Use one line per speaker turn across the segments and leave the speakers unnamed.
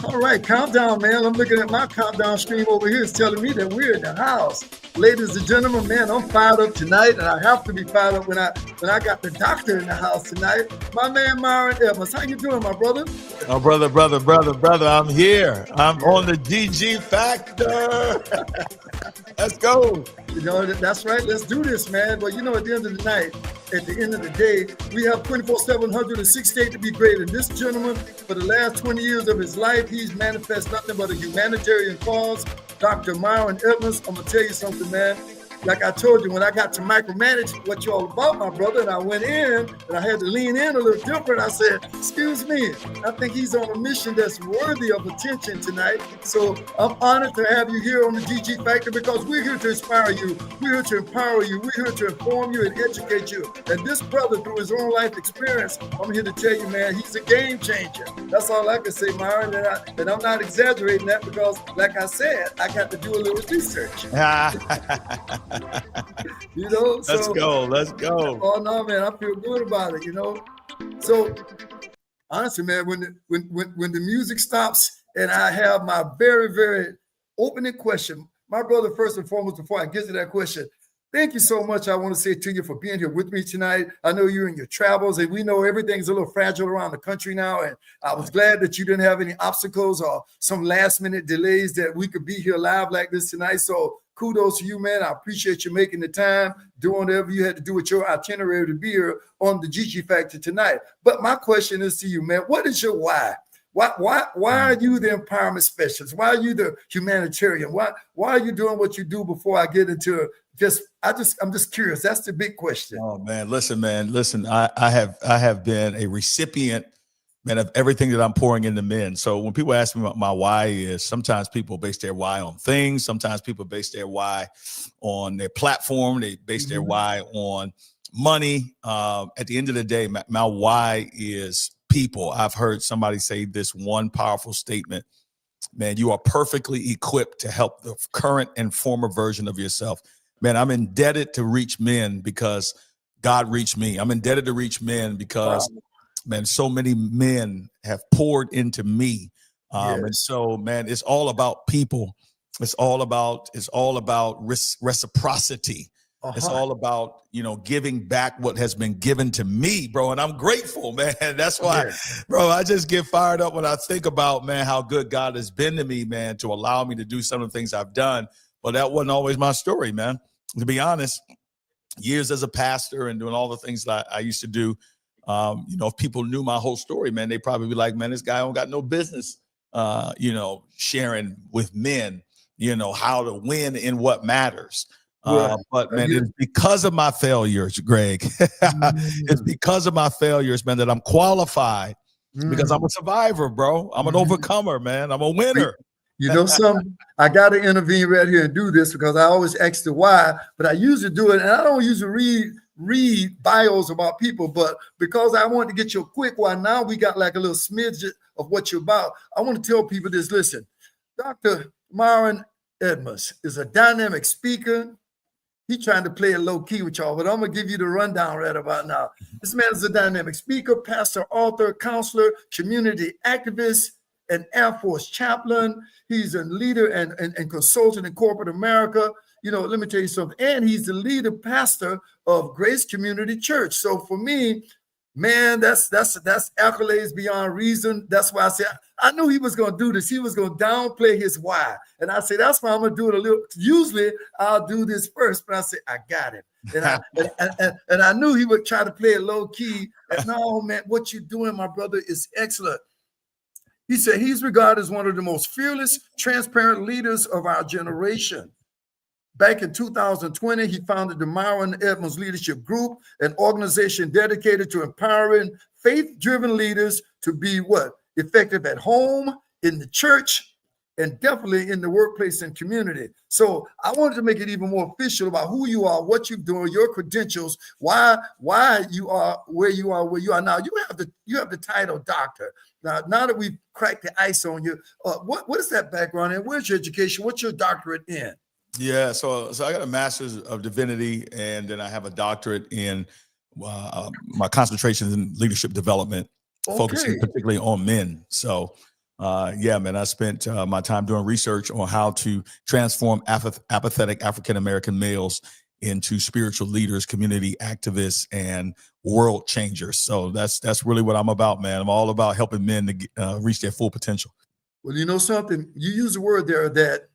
All right, countdown, man. I'm looking at my countdown screen over here. It's telling me that we're in the house. Ladies and gentlemen, man, I'm fired up tonight, and I have to be fired up when I got the doctor in the house tonight. My man, Myron Edmonds. How you doing, my brother?
Oh, brother, I'm here. I'm on the GG Factor. Let's go.
You know, that's right. Let's do this, man. But, you know, at the end of the night, at the end of the day, we have 24/768 to be great. And this gentleman, for the last 20 years of his life, he's manifest nothing but a humanitarian cause. Dr. Myron Edmonds, I'm going to tell you something, man. Like I told you, when I got to micromanage what you're all about, my brother, and I went in and I had to lean in a little different, I said, excuse me, I think he's on a mission that's worthy of attention tonight. So I'm honored to have you here on the GG Factor because we're here to inspire you. We're here to empower you. We're here to inform you and educate you. And this brother, through his own life experience, I'm here to tell you, man, he's a game changer. That's all I can say, Myron. And I'm not exaggerating that because, like I said, I got to do a little research. You know,
let's go.
Oh no, man, I feel good about it. You know, so honestly, man, when the music stops and I have my very, very opening question, my brother, first and foremost, before I get to that question, thank you so much. I want to say to you for being here with me tonight. I know you're in your travels, and we know everything's a little fragile around the country now. And I was glad that you didn't have any obstacles or some last minute delays that we could be here live like this tonight. So kudos to you, man. I appreciate you making the time, doing whatever you had to do with your itinerary to be here on the GG Factor tonight. But my question is to you, man. What is your why? Why are you the empowerment specialist? Why are you the humanitarian? Why are you doing what you do? Before I get into I'm just curious. That's the big question.
Oh man, listen. I have been a recipient, man, of everything that I'm pouring into men. So when people ask me what my why is, sometimes people base their why on things. Sometimes people base their why on their platform. They base their why on money. At the end of the day, my why is people. I've heard somebody say this one powerful statement, man, you are perfectly equipped to help the current and former version of yourself. Man, I'm indebted to reach men because God reached me. I'm indebted to reach men because, man, so many men have poured into me. And so, man, it's all about people. It's all about reciprocity. It's all about, giving back what has been given to me, bro. And I'm grateful, man. That's why, bro, I just get fired up when I think about, man, how good God has been to me, man, to allow me to do some of the things I've done. But that wasn't always my story, man. To be honest, years as a pastor and doing all the things that I used to do, if people knew my whole story, man, they'd probably be like, man, this guy don't got no business, sharing with men, how to win in what matters. But man, it's because of my failures, Greg. It's because of my failures, man, that I'm qualified because I'm a survivor, bro. I'm an overcomer, man. I'm a winner.
You know something? I got to intervene right here and do this because I always ask the why, but I usually do it. And I don't usually read bios about people, but because I want to get you a quick one, now we got like a little smidge of what you're about. I want to tell people this. Listen, Dr. Myron Edmonds is a dynamic speaker. He's trying to play it low key with y'all, but I'm going to give you the rundown right about now. This man is a dynamic speaker, pastor, author, counselor, community activist, an Air Force chaplain. He's a leader and consultant in corporate America. Let me tell you something. And he's the leader pastor of Grace Community Church. So for me, man, that's accolades beyond reason. That's why I said I knew he was going to do this. He was going to downplay his why. And I said, that's why I'm going to do it a little. Usually I'll do this first, but I said, I got it. And I knew he would try to play it low key. And no, man, what you're doing, my brother, is excellent. He said he's regarded as one of the most fearless, transparent leaders of our generation. Back in 2020, he founded the Myron Edmonds Leadership Group, an organization dedicated to empowering faith-driven leaders to be effective at home, in the church, and definitely in the workplace and community. So I wanted to make it even more official about who you are, what you're doing, your credentials, why you are where you are now. You have the title doctor. Now that we've cracked the ice on you, what is that background and where's your education? What's your doctorate in?
Yeah, so I got a master's of divinity, and then I have a doctorate in my concentration in leadership development, focusing particularly on men. So Yeah, man, I spent my time doing research on how to transform apathetic African-American males into spiritual leaders, community activists, and world changers. So that's really what I'm about, man. I'm all about helping men to reach their full potential.
Well, you know something, you use a word there that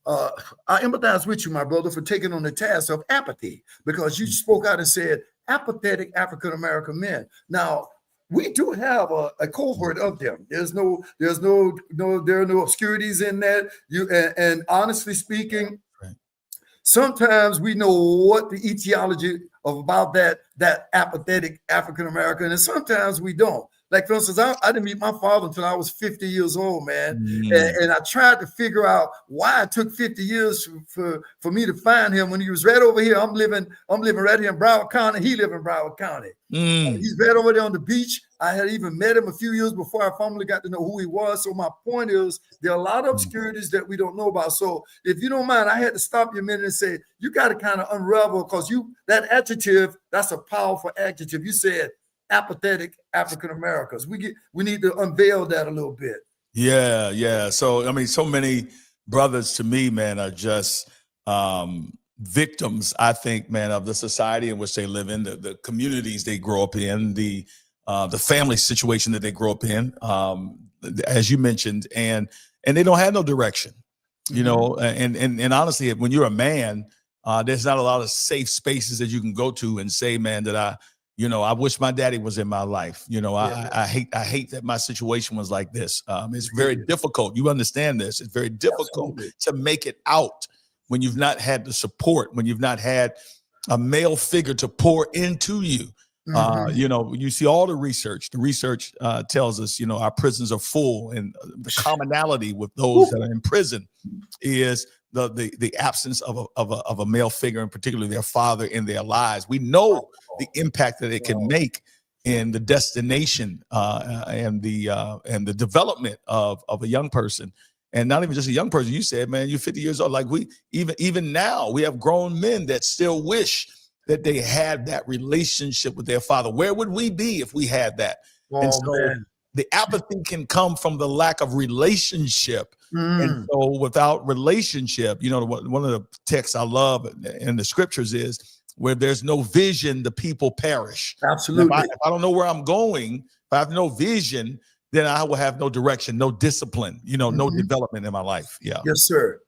I empathize with you, my brother, for taking on the task of apathy, because you spoke out and said apathetic African-American men. Now, we do have a cohort of them. There are no obscurities in that. And honestly speaking,
Right.
sometimes we know what the etiology of about that apathetic African American, and sometimes we don't. Like, for instance, I didn't meet my father until I was 50 years old, man. And I tried to figure out why it took 50 years for me to find him when he was right over here. I'm living right here in Broward County. He lived in Broward County. He's right over there on the beach. I had even met him a few years before I finally got to know who he was. So my point is, there are a lot of obscurities that we don't know about. So if you don't mind, I had to stop you a minute and say, you got to kind of unravel, because that adjective, that's a powerful adjective. You said apathetic African Americans. We need to unveil that a little bit.
Yeah. So I mean, so many brothers to me, man, are just victims, I think, man, of the society in which they live in, the communities they grow up in, the family situation that they grow up in, as you mentioned, and they don't have no direction, you know. And honestly, when you're a man, there's not a lot of safe spaces that you can go to and say, man, that I wish my daddy was in my life. You know, I hate that my situation was like this. It's very difficult. You understand this. It's very difficult to make it out when you've not had the support, when you've not had a male figure to pour into you. You know, you see all the research. The research tells us, you know, our prisons are full, and the commonality with those that are in prison is the absence of a male figure, and particularly their father, in their lives. We know the impact that it can make in the destination and the development of a young person. And not even just a young person. You said, man, you're 50 years old. Like, we even now, we have grown men that still wish that they had that relationship with their father. Where would we be if we had that? And so the apathy can come from the lack of relationship. And so without relationship, you know, one of the texts I love in the scriptures is, where there's no vision, the people perish.
Absolutely.
If I don't know where I'm going, if I have no vision, then I will have no direction, no discipline, you know, no development in my life. Yeah.
Yes, sir.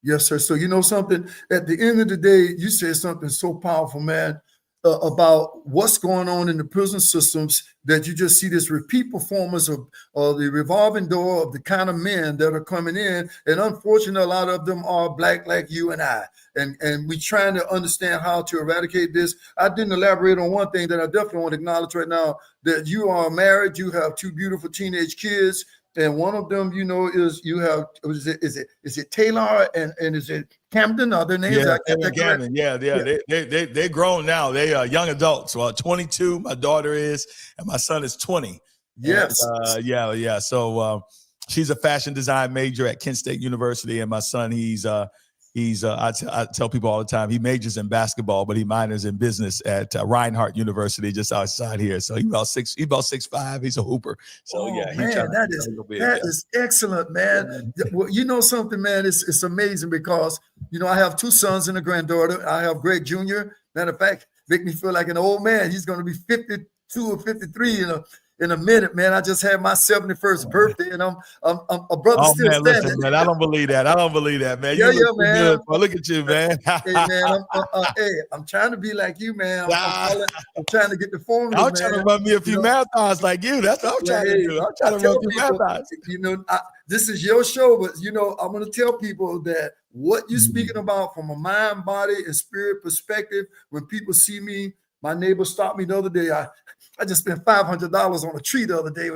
Yes, sir. So you know something, at the end of the day, you said something so powerful, man, about what's going on in the prison systems, that you just see this repeat performance of the revolving door of the kind of men that are coming in. And unfortunately, a lot of them are black like you and I. And we're trying to understand how to eradicate this. I didn't elaborate on one thing that I definitely want to acknowledge right now, that you are married, you have two beautiful teenage kids. And one of them, you know, is you have, is it Taylor and is it Camden? Are their names?
Yeah, Camden. Yeah. They're grown now. They are young adults. Well, 22, my daughter is, and my son is 20.
Yes.
And, yeah. So she's a fashion design major at Kent State University, and my son, I tell people all the time, he majors in basketball, but he minors in business at Reinhardt University, just outside here. So he's about 6'5". He's a hooper. So
man, that is excellent, man. Well, you know something, man, it's amazing, because you know, I have two sons and a granddaughter. I have Greg Jr. Matter of fact, make me feel like an old man. He's going to be 52 or 53 in a minute, man. I just had my 71st birthday, and I'm a brother still standing.
Listen, man, I don't believe that, man.
Yeah, man.
Good. Well, look at you, man.
Hey, man, I'm trying to be like you, man. I'm trying to get the formula.
I'm trying to run me a few marathons like you. That's what I'm trying to do. I'm trying to run a few marathons.
You know, this is your show, but you know, I'm going to tell people that what you're speaking about from a mind, body, and spirit perspective. When people see me, my neighbor stopped me the other day. I just spent $500 on a tree the other day.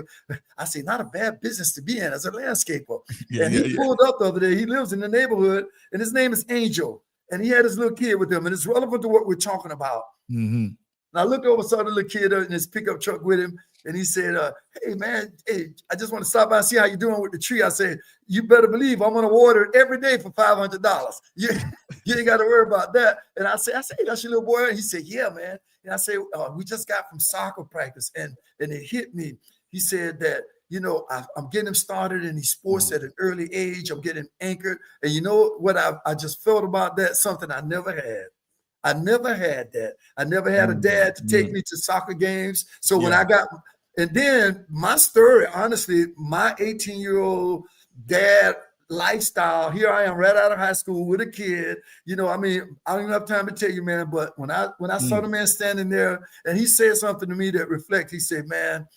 I say, not a bad business to be in as a landscaper. He pulled up the other day. He lives in the neighborhood, and his name is Angel. And he had his little kid with him, and it's relevant to what we're talking about. And I looked over, saw the little kid in his pickup truck with him, and he said, hey, man, I just want to stop by and see how you're doing with the tree. I said, you better believe I'm going to water it every day for $500. You ain't got to worry about that. And I said, hey, that's your little boy? And he said, yeah, man. And I said, we just got from soccer practice, and it hit me. He said that I'm getting him started in these sports at an early age. I'm getting anchored. And you know what I just felt about that? Something I never had. I never had that. I never had a dad to take me to soccer games. So when and then my story, honestly, my 18-year-old dad lifestyle, here I am right out of high school with a kid. I mean, I don't even have time to tell you, man, but when I saw the man standing there and he said something to me that reflects, he said, man,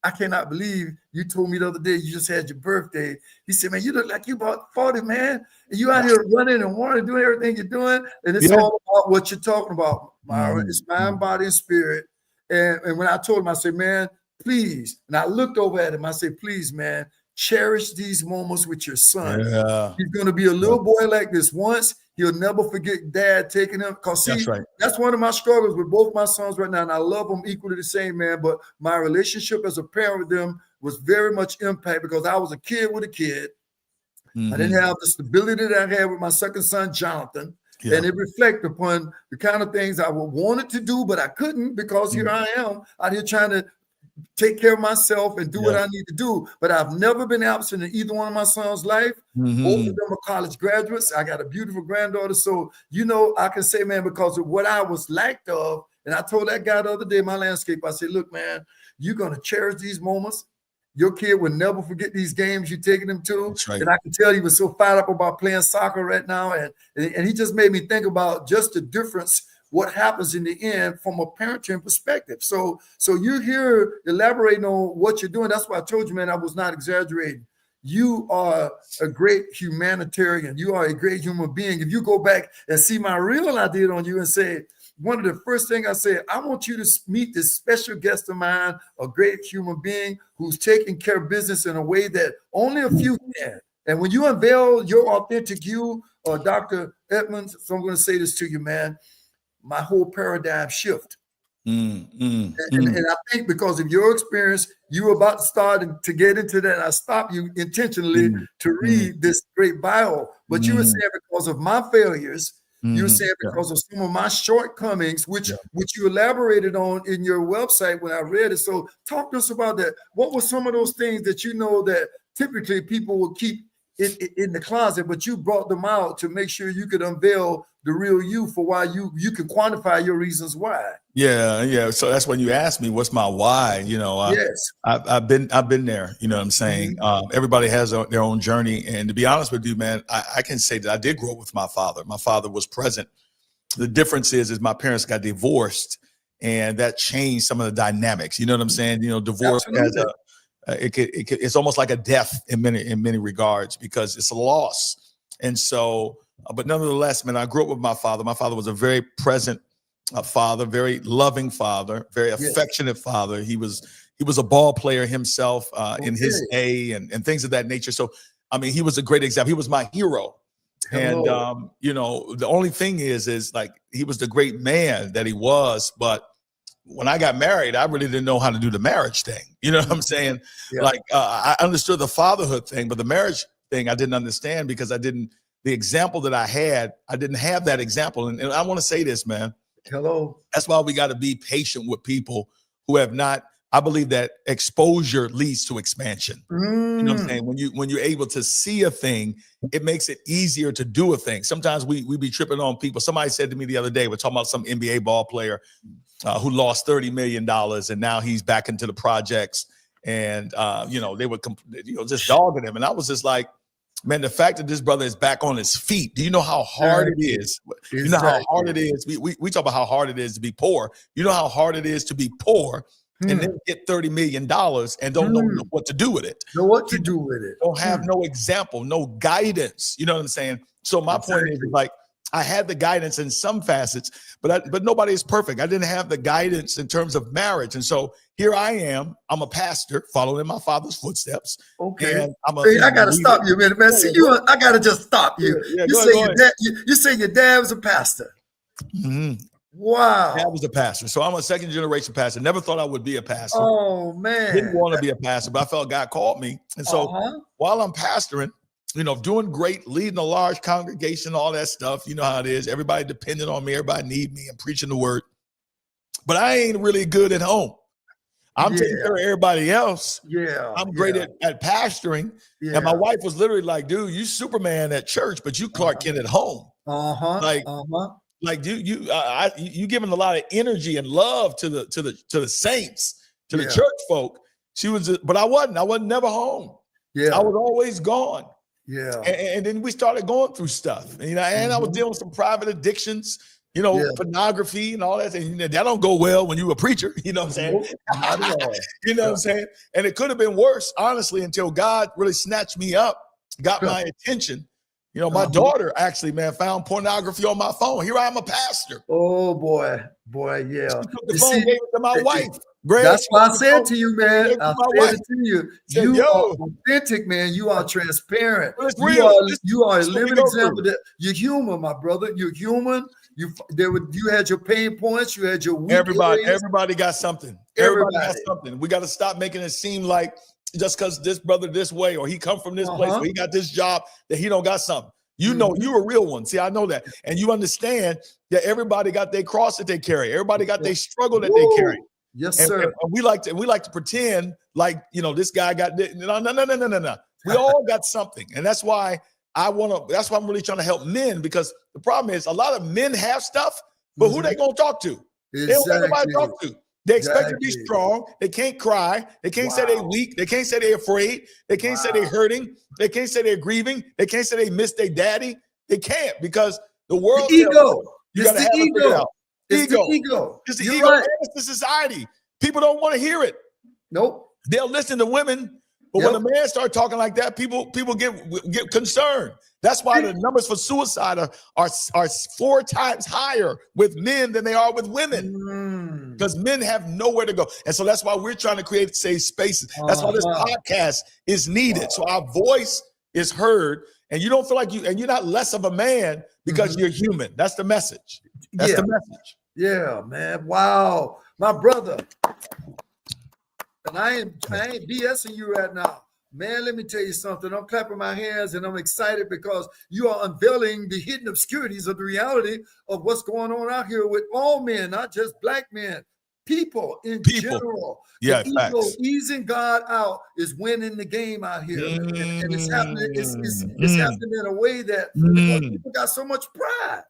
I cannot believe you told me the other day you just had your birthday. He said, man, you look like you about 40, man. And you out here running and wanting to do everything you're doing. And it's all about what you're talking about, Myron. It's mind, body, and spirit. And when I told him, I said, man, please. And I looked over at him. I said, please, man, cherish these moments with your son.
Yeah.
He's going to be a little boy like this once. He'll never forget dad taking him. Because see, that's one of my struggles with both my sons right now. And I love them equally the same, man. But my relationship as a parent with them was very much impacted because I was a kid with a kid. I didn't have the stability that I had with my second son, Jonathan. And it reflected upon the kind of things I wanted to do, but I couldn't because here I am out here trying to take care of myself and do what I need to do. But I've never been absent in either one of my sons' life. Both of them are college graduates. I got a beautiful granddaughter. So, I can say, man, because of what I was lacked of, and I told that guy the other day, my landscape, I said, look, man, you're going to cherish these moments. Your kid will never forget these games you're taking him to. And I can tell he was so fired up about playing soccer right now. And he just made me think about just the difference what happens in the end from a parenting perspective. So you're here elaborating on what you're doing. That's why I told you, man, I was not exaggerating. You are a great humanitarian. You are a great human being. If you go back and see my reel I did on you and say, one of the first things I said, I want you to meet this special guest of mine, a great human being who's taking care of business in a way that only a few can. And when you unveil your authentic you, Dr. Edmonds, so I'm going to say this to you, man, my whole paradigm shift. And I think because of your experience, you were about to start to get into that. I stopped you intentionally to read this great bio, but you were saying because of my failures, you were saying because of some of my shortcomings, which you elaborated on in your website when I read it. So talk to us about that. What were some of those things that that typically people will keep in the closet, but you brought them out to make sure you could unveil the real you for why you can quantify your reasons why.
Yeah. So that's when you asked me, what's my why? I've been there. You know what I'm saying? Everybody has their own journey, and to be honest with you, man, I can say that I did grow up with my father. My father was present. The difference is my parents got divorced, and that changed some of the dynamics. You know what I'm saying? Divorce has it's almost like a death in many regards because it's a loss. And so, but nonetheless, man, I grew up with my father. My father was a very present father, very loving father, very affectionate father. He was a ball player himself in his day and things of that nature. So, I mean, he was a great example. He was my hero. And, the only thing is like, he was the great man that he was, but when I got married, I really didn't know how to do the marriage thing. You know what I'm saying? Like, I understood the fatherhood thing, but the marriage thing I didn't understand because the example that I didn't have that example. And I want to say this, man. That's why we got to be patient with people who have not. I believe that exposure leads to expansion. You know what I'm saying? When you're able to see a thing, it makes it easier to do a thing. Sometimes we be tripping on people. Somebody said to me the other day, we're talking about some NBA ball player who lost $30 million and now he's back into the projects. And, they were, just dogging him. And I was just like, man, the fact that this brother is back on his feet, do you know how hard it is? You know how hard it is? We talk about how hard it is to be poor. You know how hard it is to be poor and then get $30 million and don't know what to do with it. Don't have no example, no guidance. You know what I'm saying? So my point is like, I had the guidance in some facets, but nobody is perfect. I didn't have the guidance in terms of marriage. And so here I am. I'm a pastor following in my father's footsteps.
Okay.
And
I got to stop you a minute, man. See, I got to just stop you. You say your dad was a pastor. Wow.
Dad was a pastor. So I'm a second generation pastor. Never thought I would be a pastor.
Oh, man.
Didn't want to be a pastor, but I felt God called me. And so while I'm pastoring, doing great, leading a large congregation, all that stuff. You know how it is. Everybody depending on me. Everybody need me. I'm preaching the word. But I ain't really good at home. I'm taking care of everybody else.
Yeah.
I'm great at pastoring.
Yeah.
And my wife was literally like, dude, you Superman at church, but you Clark Kent at home. Like you giving a lot of energy and love to the saints, to the church folk. She was, but I wasn't never home.
Yeah.
I was always gone.
Yeah.
And then we started going through stuff, and I was dealing with some private addictions, pornography and all that. And that don't go well when you're a preacher, you know what I'm saying?
Not at all.
You know what I'm saying? And it could have been worse, honestly, until God really snatched me up, got my attention. My daughter actually, man, found pornography on my phone. Here I am, a pastor.
Oh boy, yeah.
She took the phone, gave it to my wife. Greg,
that's why I said to you, man. I said it to you. You are authentic, man. You are transparent.
It's real.
You are a living example that you're human, my brother. You're human. You had your pain points. You had your weak areas.
Everybody got something. Everybody got something. We got to stop making it seem like just because this brother this way, or he come from this place, or he got this job, that he don't got something. You know, you're a real one. See, I know that. And you understand that everybody got their cross that they carry. Everybody got their struggle that they carry.
Yes, sir.
And we like to pretend like, this guy got this. No. We all got something. And that's why I'm really trying to help men, because the problem is a lot of men have stuff, but who they going to talk to? They don't have nobody to talk to. They expect to be strong. They can't cry. They can't say they're weak. They can't say they're afraid. They can't say they're hurting. They can't say they're grieving. They can't say they miss their daddy. They can't, because the world.
The ego.
You got to have it figured out.
It's the ego.
It's the ego. Right. It's the society. People don't want to hear it.
Nope.
They'll listen to women, but when a man starts talking like that, people get concerned. That's why the numbers for suicide are 4 times higher with men than they are with women, because men have nowhere to go. And so that's why we're trying to create safe spaces. That's why this podcast is needed, so our voice is heard, and you don't feel like and you're not less of a man because you're human. That's the message. That's the message.
Yeah, man. Wow, my brother. And I ain't BSing you right now. Man, let me tell you something. I'm clapping my hands and I'm excited because you are unveiling the hidden obscurities of the reality of what's going on out here with all men, not just black men, people in general.
Yeah,
the ego, easing God out is winning the game out here. And it's happening. It's happening in a way that people got so much pride.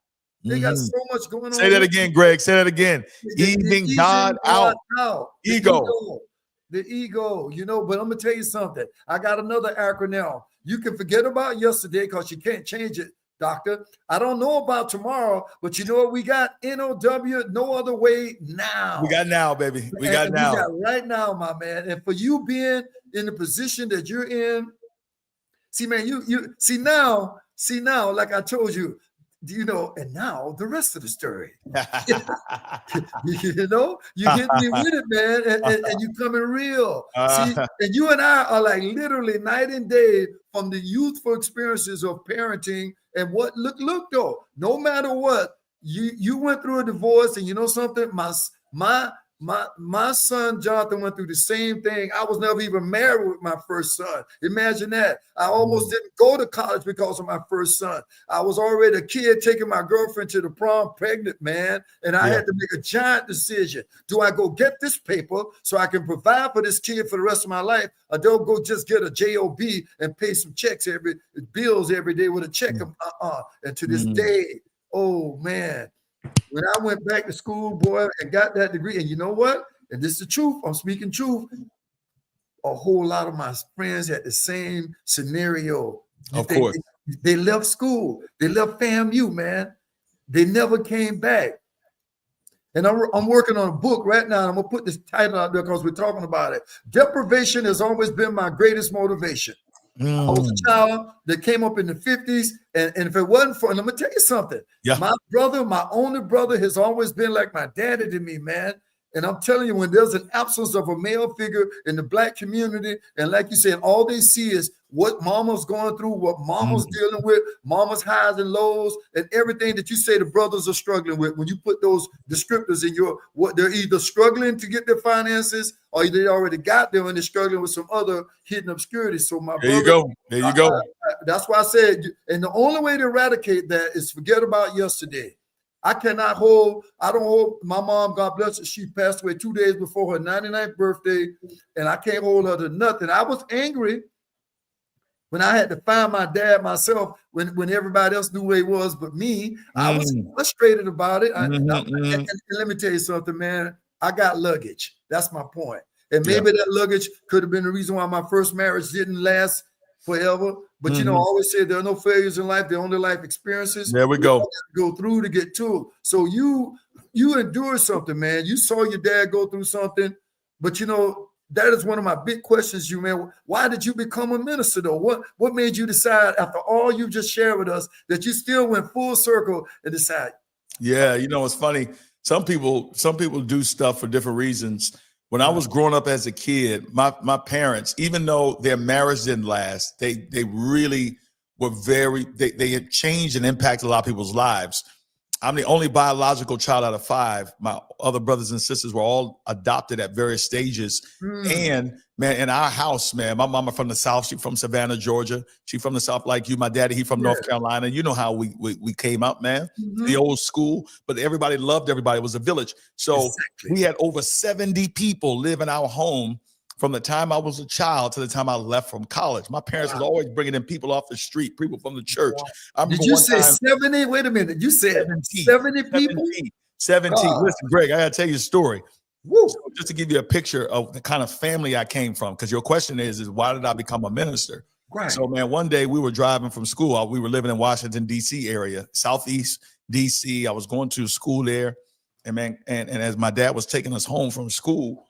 They got so much going on.
Say that again, Greg. Say that again. Easing God out. Ego.
The ego, but I'm gonna tell you something. I got another acronym. You can forget about yesterday because you can't change it, doctor. I don't know about tomorrow, but you know what we got? NOW, no other way now.
We got now, baby. We got now.
We got right now, my man. And for you being in the position that you're in, see, man, you see now, like I told you, and now the rest of the story. You hit me with it, man, and you coming real. See, and you and I are like literally night and day from the youthful experiences of parenting. And what look though, no matter what, you went through a divorce, and you know something, my son Jonathan went through the same thing. I was never even married with my first son. Imagine that. I almost didn't go to college because of my first son. I was already a kid taking my girlfriend to the prom pregnant, man. And I had to make a giant decision. Do I go get this paper so I can provide for this kid for the rest of my life? Or don't go just get a job and pay some bills every day with a check? And to this day, oh man, when I went back to school, boy, and got that degree, and you know what? And this is the truth. I'm speaking truth. A whole lot of my friends had the same scenario.
Of course.
They left school. They left FAMU, man. They never came back. And I'm working on a book right now. I'm going to put this title out there because we're talking about it. Deprivation has always been my greatest motivation. I was a child that came up in the 50s, and if it wasn't for, and I'm gonna tell you something, my brother, my only brother, has always been like my daddy to me, man. And I'm telling you, when there's an absence of a male figure in the black community, and like you said, all they see is what mama's going through, what mama's dealing with, mama's highs and lows, and everything that you say the brothers are struggling with. When you put those descriptors in what they're either struggling to get their finances, or they already got them and they're struggling with some other hidden obscurities. So my brother,
there you go.
That's why I said, and the only way to eradicate that is forget about yesterday. I don't hold my mom, God bless her. She passed away 2 days before her 99th birthday, and I can't hold her to nothing. I was angry when I had to find my dad myself when everybody else knew where he was but me. I was frustrated about it. And let me tell you something, man. I got luggage. That's my point. And maybe that luggage could have been the reason why my first marriage didn't last forever. But you know, I always say there are no failures in life, there are only life experiences.
There we go.
Go through to get to it. So you endured something, man. You saw your dad go through something, but you know, that is one of my big questions, you man. Why did you become a minister though? What made you decide after all you just shared with us that you still went full circle and decide?
Yeah, you know, it's funny. Some people do stuff for different reasons. When I was growing up as a kid, my parents, even though their marriage didn't last, they really were they had changed and impacted a lot of people's lives. I'm the only biological child out of 5. My other brothers and sisters were all adopted at various stages. And man, in our house, man, my mama from the South, she from Savannah, Georgia. She from the South like you. My daddy, he from North Carolina. You know how we came up, man. The old school, but everybody loved everybody. It was a village. So we had over 70 people live in our home from the time I was a child to the time I left from college. My parents was always bringing in people off the street, people from the church.
Did you say 70? Wait a minute. You said 70 people?
70. Listen, Greg, I got to tell you a story. So just to give you a picture of the kind of family I came from, because your question is why did I become a minister? Right. So, man, one day we were driving from school. We were living in Washington, D.C. area, Southeast D.C. I was going to school there. And, man, and as my dad was taking us home from school,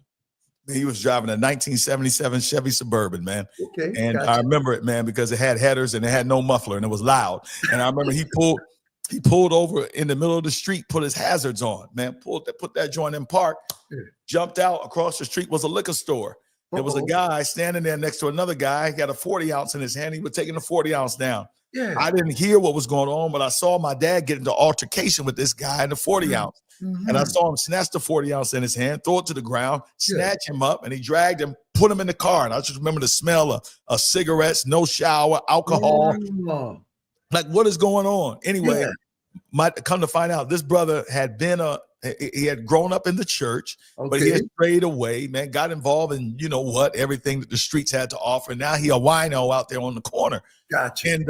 he was driving a 1977 Chevy Suburban, man. Okay, and I remember it, man, because it had headers and it had no muffler and it was loud. And I remember he pulled over in the middle of the street, put his hazards on, man, put that joint in park, jumped out. Across the street was a liquor store. There was a guy standing there next to another guy. He had a 40 ounce in his hand. He was taking the 40 ounce down. Yeah. I didn't hear what was going on, but I saw my dad get into altercation with this guy in the 40 ounce. And I saw him snatch the 40 ounce in his hand, throw it to the ground, snatch him up, and he dragged him, put him in the car. And I just remember the smell of cigarettes, no shower, alcohol. Like, what is going on? Anyway, come to find out, this brother had he had grown up in the church, but he had strayed away, man, got involved in, you know what, everything that the streets had to offer. Now he a wino out there on the corner. Gotcha. And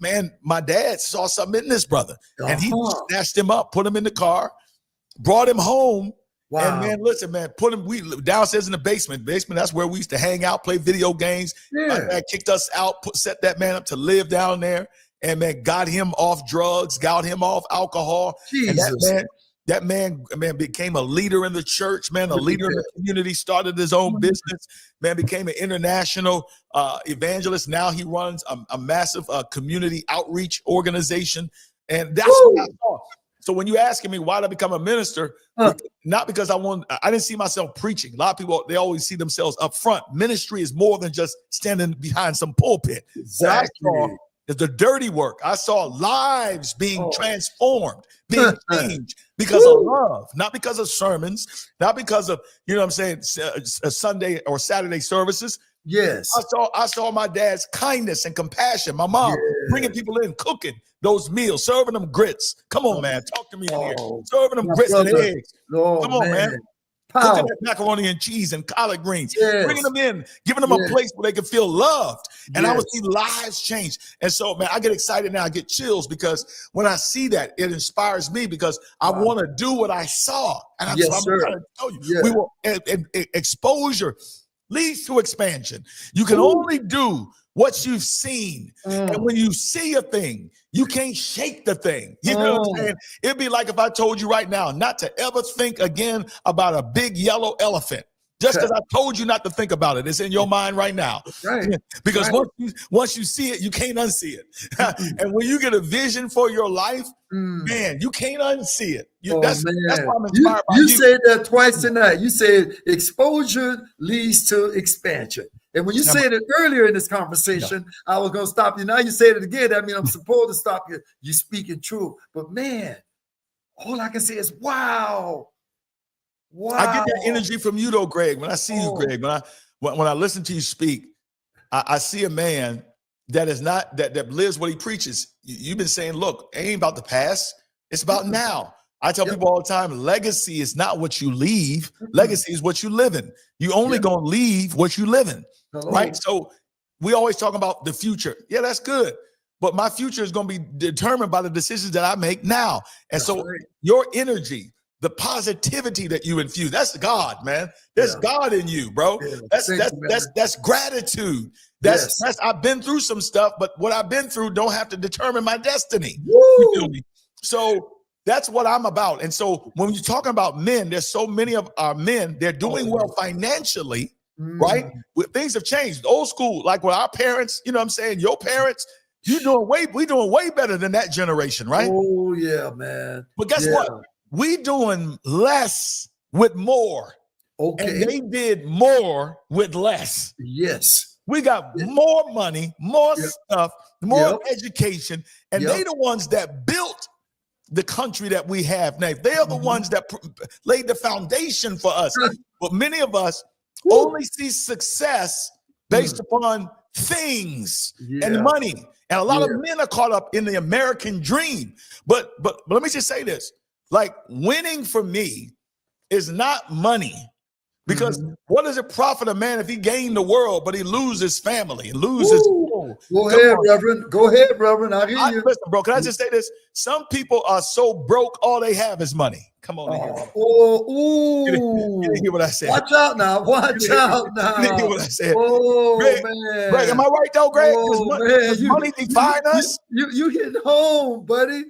man, my dad saw something in this brother, and he snatched him up, put him in the car, brought him home. Wow. And man, listen, man, we downstairs in the basement. That's where we used to hang out, play video games. My dad kicked us out, set that man up to live down there, and man, got him off drugs, got him off alcohol. Jesus. And that man became a leader in the church, man, a leader in the community, started his own business, man, became an international evangelist. Now he runs a massive community outreach organization. And that's what I saw. So when you asking me why did I become a minister, not because I didn't see myself preaching. A lot of people, they always see themselves up front. Ministry is more than just standing behind some pulpit. Exactly. The dirty work. I saw lives being transformed, being changed because of love, not because of sermons, not because of, you know what I'm saying, Sunday or Saturday services. Yes. I saw my dad's kindness and compassion. My mom bringing people in, cooking those meals, serving them grits. Come on, man. Talk to me in here. Serving them grits and eggs. Come on, man. Cooking that macaroni and cheese and collard greens, bringing them in, giving them a place where they can feel loved. And I would see lives change. And so, man, I get excited now. I get chills because when I see that, it inspires me because I want to do what I saw. And I'm trying to tell you, we will exposure leads to expansion. You can only do what you've seen. And when you see a thing, you can't shake the thing. You know what I'm saying? It'd be like if I told you right now not to ever think again about a big yellow elephant. Just because I told you not to think about it. It's in your mind right now. Right. Because once you see it, you can't unsee it. And when you get a vision for your life, man, you can't unsee it. That's why I'm inspired by you. You said that twice tonight. You said exposure leads to expansion. And when you said it earlier in this conversation, I was going to stop you. Now you said it again. That means I'm supposed to stop you. You speaking truth. But man, all I can say is, wow. Wow. I get that energy from you though, Greg. When I see you, Greg, when I listen to you speak, I see a man that is not that lives what he preaches. You've been saying, look, it ain't about the past. It's about now. I tell people all the time, legacy is not what you leave. Legacy is what you live in. You only gonna leave what you live in, right? So we always talk about the future. Yeah, that's good. But my future is gonna be determined by the decisions that I make now. And so your energy, the positivity that you infuse, that's God, man. There's God in you, bro. That's gratitude. That's I've been through some stuff, but what I've been through don't have to determine my destiny. You feel me? So that's what I'm about. And so when you're talking about men, there's so many of our men, they're doing well financially, right? Things have changed. Old school, like with our parents, you know what I'm saying? Your parents, we doing way better than that generation, right?
Oh, yeah, man.
But guess what? We doing less with more. And they did more with less.
Yes.
We got more money, more stuff, more education, and they the ones that built the country that we have now. They are the ones that laid the foundation for us. But many of us only see success based upon things and money. And a lot of men are caught up in the American dream. But let me just say this. Like, winning for me is not money. Because what does it profit a man if he gain the world, but he loses family and loses?
Go ahead, Reverend. Go ahead, Reverend. I hear you.
Listen, bro, can I just say this? Some people are so broke, all they have is money. Come on. You didn't hear what I said.
Watch out now. Watch out now.
You didn't hear what I said.
Greg,
man. Greg, am I right, though, Greg? Does money define us?
You hitting home, buddy.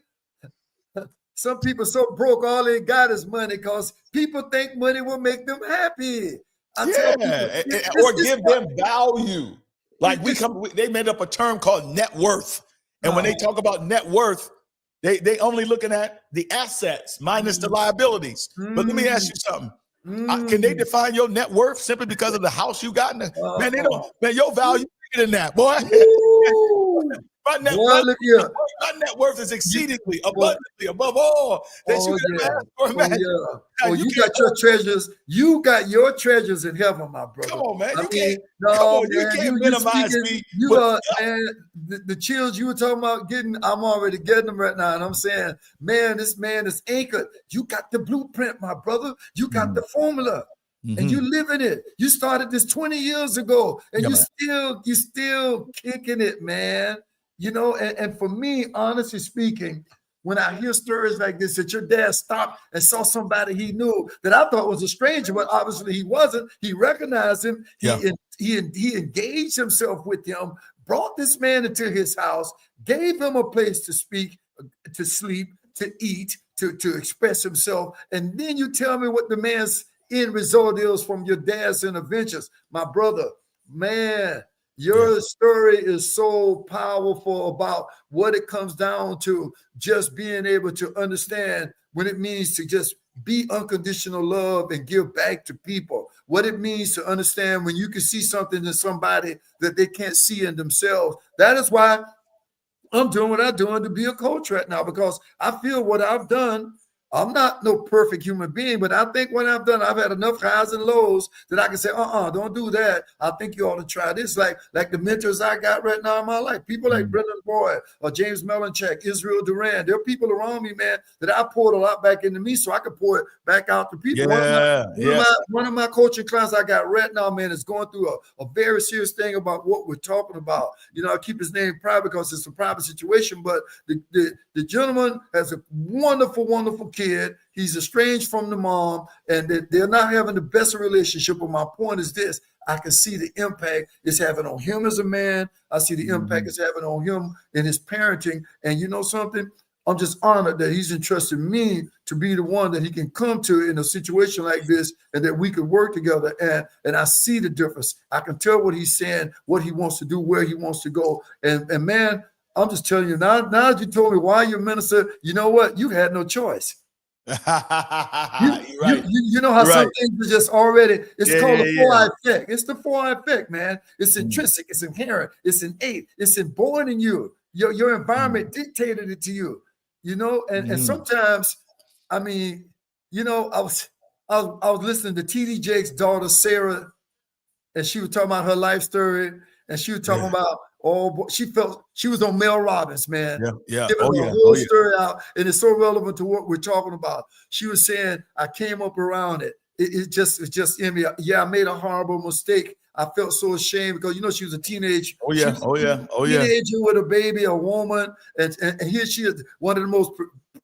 Some people so broke, all they got is money because people think money will make them happy.
Or give them value. Like they made up a term called net worth. And when they talk about net worth, they only looking at the assets minus the liabilities. But let me ask you something. Can they define your net worth simply because of the house you got? Man, they don't. Man, your value bigger than that, boy. My net worth is exceedingly abundantly above all that you can ask or imagine.
You got your treasures. You got your treasures in heaven, my brother.
Come on, man.
You
can't minimize me.
You are, man, the chills you were talking about getting, I'm already getting them right now. And I'm saying, man, this man is anchored. You got the blueprint, my brother. You got the formula. And you live in it. You started this 20 years ago, and you still kicking it, man. You know, and for me, honestly speaking, when I hear stories like this, that your dad stopped and saw somebody he knew that I thought was a stranger, but obviously he wasn't. He recognized him. He engaged himself with him, brought this man into his house, gave him a place to speak, to sleep, to eat, to express himself. And then you tell me what the man's end result is from your dad's interventions. My brother, man, your story is so powerful about what it comes down to, just being able to understand what it means to just be unconditional love and give back to people, what it means to understand when you can see something in somebody that they can't see in themselves. That is why I'm doing what I'm doing to be a coach right now, because I feel what I've done. I'm not no perfect human being, but I think what I've done, I've had enough highs and lows that I can say, don't do that. I think you ought to try this. Like the mentors I got right now in my life, people like Brendan Boyd or James Melanchek, Israel Duran. There are people around me, man, that I poured a lot back into me so I could pour it back out to people. One of my coaching clients I got right now, man, is going through a very serious thing about what we're talking about. You know, I keep his name private because it's a private situation, but the gentleman has a wonderful, wonderful kid. He's estranged from the mom, and they're not having the best relationship. But my point is this: I can see the impact it's having on him as a man. I see the impact it's having on him in his parenting. And you know something? I'm just honored that he's entrusted me to be the one that he can come to in a situation like this, and that we could work together. And I see the difference. I can tell what he's saying, what he wants to do, where he wants to go. And man, I'm just telling you now that you told me why you're a minister, you know what? You had no choice. You know how some things are just already, it's called the 4-eye effect. It's the 4-eye effect, man. It's intrinsic, it's inherent, it's innate, it's born in you. Your environment dictated it to you, you know, and sometimes, I mean, you know, I was listening to TD Jake's daughter, Sarah, and she was talking about her life story. and she was talking about, oh, boy, she felt she was on Mel Robbins, man.
Yeah.
Giving
Oh,
a
yeah.
whole story out, and it's so relevant to what we're talking about. She was saying, I came up around it. It's just in me. Yeah, I made a horrible mistake. I felt so ashamed because, you know, she was a teenage.
Oh, yeah.
Teenager with a baby, a woman. And here she is, one of the most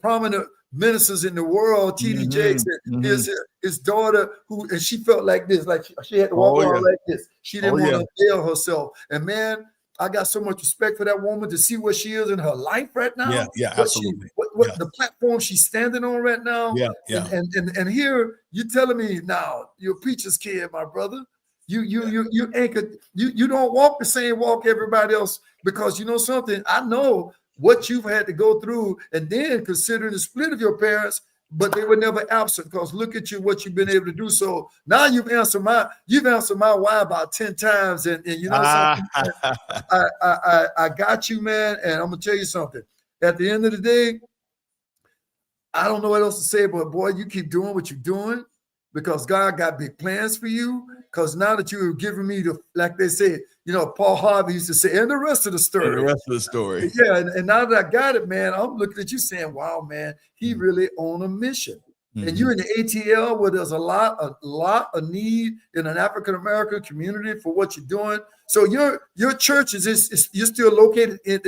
prominent ministers in the world, T.D. Jakes, and his daughter, and she felt like this, like she had to walk around like this. She didn't want to veil herself. And man, I got so much respect for that woman to see where she is in her life right now.
Yeah, absolutely.
What the platform she's standing on right now.
Yeah.
And here you telling me now, you're a preacher's kid, my brother. You anchored, you don't walk the same walk everybody else, because you know something, I know what you've had to go through, and then considering the split of your parents, but they were never absent, because look at you, what you've been able to do. So now you've answered my why about 10 times, and you know something, I got you, man. And I'm gonna tell you something. At the end of the day, I don't know what else to say, but boy, you keep doing what you're doing, because God got big plans for you. Because now that you're giving me the, like they say, you know, Paul Harvey used to say, and the rest of the story.
And the rest of the story.
Yeah, and now that I got it, man, I'm looking at you saying, wow, man, he really on a mission. And you're in the ATL, where there's a lot of need in an African-American community for what you're doing. So your church is you're still located in,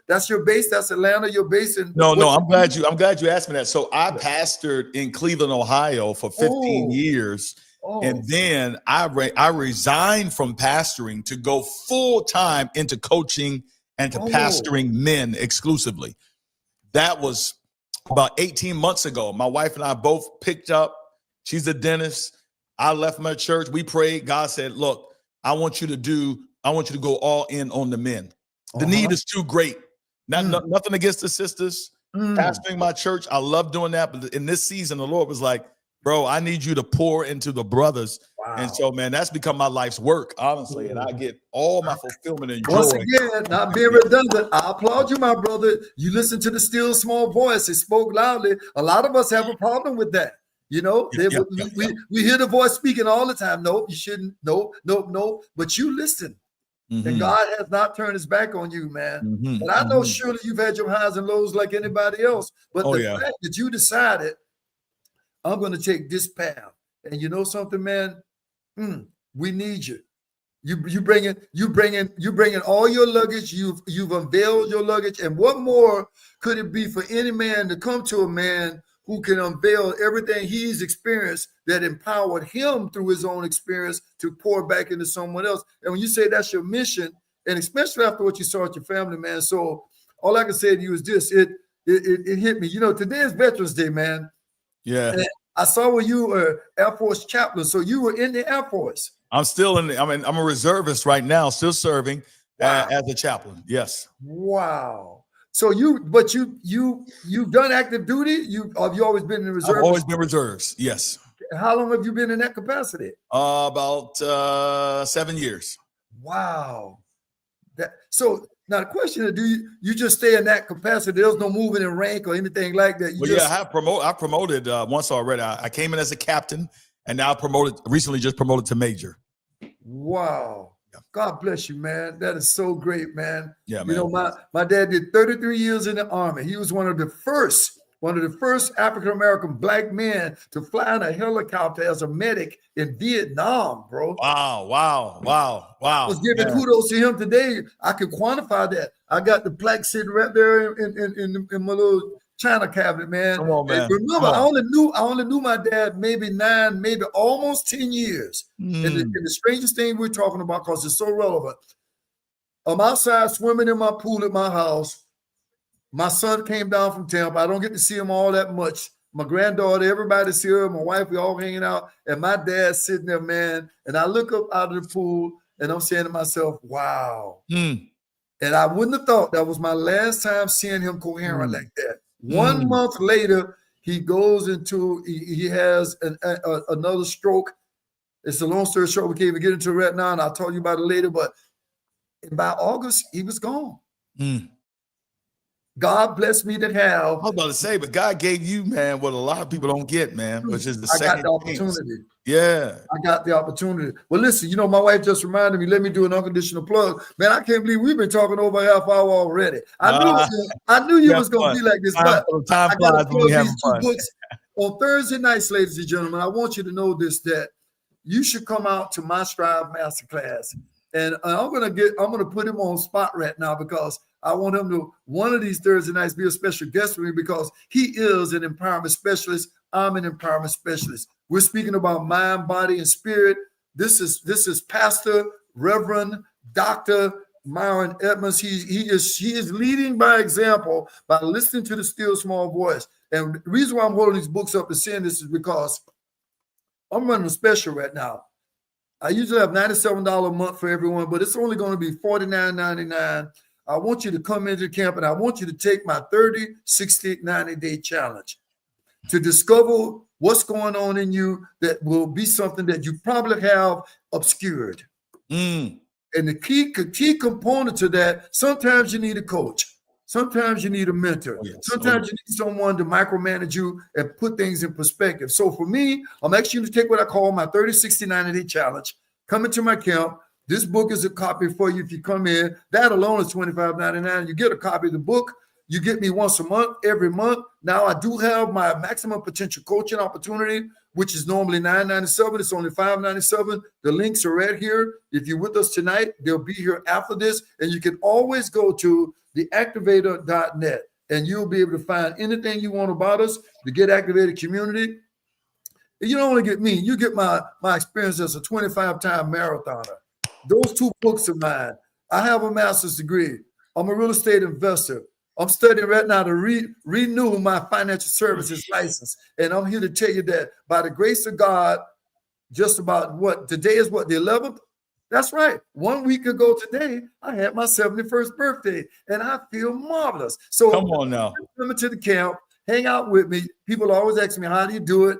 that's your base, that's Atlanta, your base in.
No, I'm glad you asked me that. So I pastored in Cleveland, Ohio for 15 years. And then I resigned from pastoring to go full time into coaching and to pastoring men exclusively. That was about 18 months ago. My wife and I both picked up. She's a dentist. I left my church. We prayed. God said, look, I want you to go all in on the men. The need is too great. Nothing against the sisters. Pastoring my church, I love doing that. But in this season, the Lord was like, bro, I need you to pour into the brothers. Wow. And so, man, that's become my life's work, honestly. And I get all my fulfillment and joy.
Once again, not being redundant, I applaud you, my brother. You listen to the still small voice. It spoke loudly. A lot of us have a problem with that. You know, we hear the voice speaking all the time. Nope, you shouldn't. Nope. But you listen. And God has not turned his back on you, man. And I know surely you've had your highs and lows like anybody else. But the fact that you decided, I'm going to take this path. And you know something, man? We need you. You bringing all your luggage. You've unveiled your luggage. And what more could it be for any man to come to a man who can unveil everything he's experienced that empowered him through his own experience to pour back into someone else? And when you say that's your mission, and especially after what you saw at your family, man. So all I can say to you is this: it hit me. You know, today is Veterans Day, man.
Yeah.
And I saw where you were Air Force chaplain. So you were in the Air Force. I'm
still I'm a reservist right now, still serving as a chaplain. Yes.
Wow. So you've done active duty? Have you always been in the reserves?
I've always been reserves. Yes.
How long have you been in that capacity?
About 7 years.
Wow. So now the question is, do you just stay in that capacity? There's no moving in rank or anything like that.
I promoted once already. I came in as a captain, and now recently just promoted to major.
Wow. God bless you, man. That is so great, man.
Yeah, man.
You know, my dad did 33 years in the Army. He was one of the first African-American black men to fly in a helicopter as a medic in Vietnam, bro.
Wow.
I was giving kudos to him today. I can quantify that. I got the plaque sitting right there in my little China cabinet, man.
Come on, man.
Remember, I only knew my dad maybe almost 10 years. And the strangest thing we're talking about, because it's so relevant. I'm outside swimming in my pool at my house. My son came down from Tampa. I don't get to see him all that much. My granddaughter, everybody's here. My wife, we all hanging out. And my dad's sitting there, man. And I look up out of the pool and I'm saying to myself, wow. And I wouldn't have thought that was my last time seeing him coherent like that. 1 month later, he goes into, he has another stroke. It's a long story short. We can't even get into it right now. And I'll tell you about it later. But by August, he was gone. God blessed me to have.
I was about to say, but God gave you, man, what a lot of people don't get, man, which is the
I got
second
the
chance.
opportunity.
Yeah.
I got the opportunity. Well, listen, you know, my wife just reminded me, let me do an unconditional plug. Man, I can't believe we've been talking over a half hour already. I knew you was going to be like this, but
time
I got
flies
to
when we
plug
having
these two
fun.
books. On Thursday nights, ladies and gentlemen, I want you to know this, that you should come out to my Strive Masterclass. And I'm gonna put him on spot right now because I want him to one of these Thursday nights be a special guest for me because he is an empowerment specialist. I'm an empowerment specialist. We're speaking about mind, body, and spirit. This is Pastor Reverend Dr. Myron Edmonds. He is leading by example by listening to the still small voice. And the reason why I'm holding these books up and saying this is because I'm running a special right now. I usually have $97 a month for everyone, but it's only going to be $49.99. I want you to come into camp and I want you to take my 30, 60, 90-day challenge to discover what's going on in you that will be something that you probably have obscured. And the key component to that, sometimes you need a coach. Sometimes you need a mentor. Sometimes you need someone to micromanage you and put things in perspective. So for me, I'm asking you to take what I call my 30, 60, 90-day challenge. Come into my camp. This book is a copy for you if you come in. That alone is $25.99. You get a copy of the book. You get me once a month, every month. Now I do have my maximum potential coaching opportunity, which is normally $9.97. It's only $5.97. The links are right here. If you're with us tonight, they'll be here after this. And you can always go to theactivator.net and you'll be able to find anything you want about us, the Get Activated community. You don't only get me, you get my experience as a 25-time marathoner. Those two books of mine. I have a master's degree. I'm a real estate investor. I'm studying right now to renew my financial services license. And I'm here to tell you that by the grace of God, just about today is the 11th? That's right. 1 week ago today, I had my 71st birthday and I feel marvelous. So
come on now.
Come to the camp, hang out with me. People always ask me, how do you do it?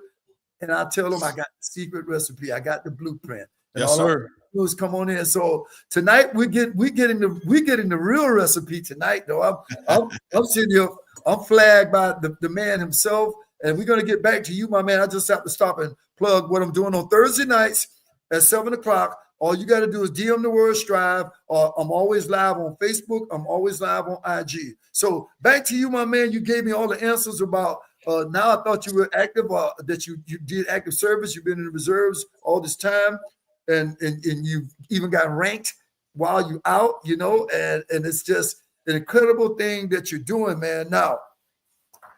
And I tell them I got the secret recipe. I got the blueprint. And
yes, sir.
Do come on in. So tonight we're getting the real recipe tonight, though. I'm sitting here, I'm flagged by the man himself, and we're gonna get back to you, my man. I just have to stop and plug what I'm doing on Thursday nights at 7 o'clock. All you got to do is DM the word Strive, or I'm always live on Facebook. I'm always live on IG. So back to you, my man. You gave me all the answers about now I thought you were active, that you did active service. You've been in the reserves all this time. And you even got ranked while you out, you know, and it's just an incredible thing that you're doing, man. Now,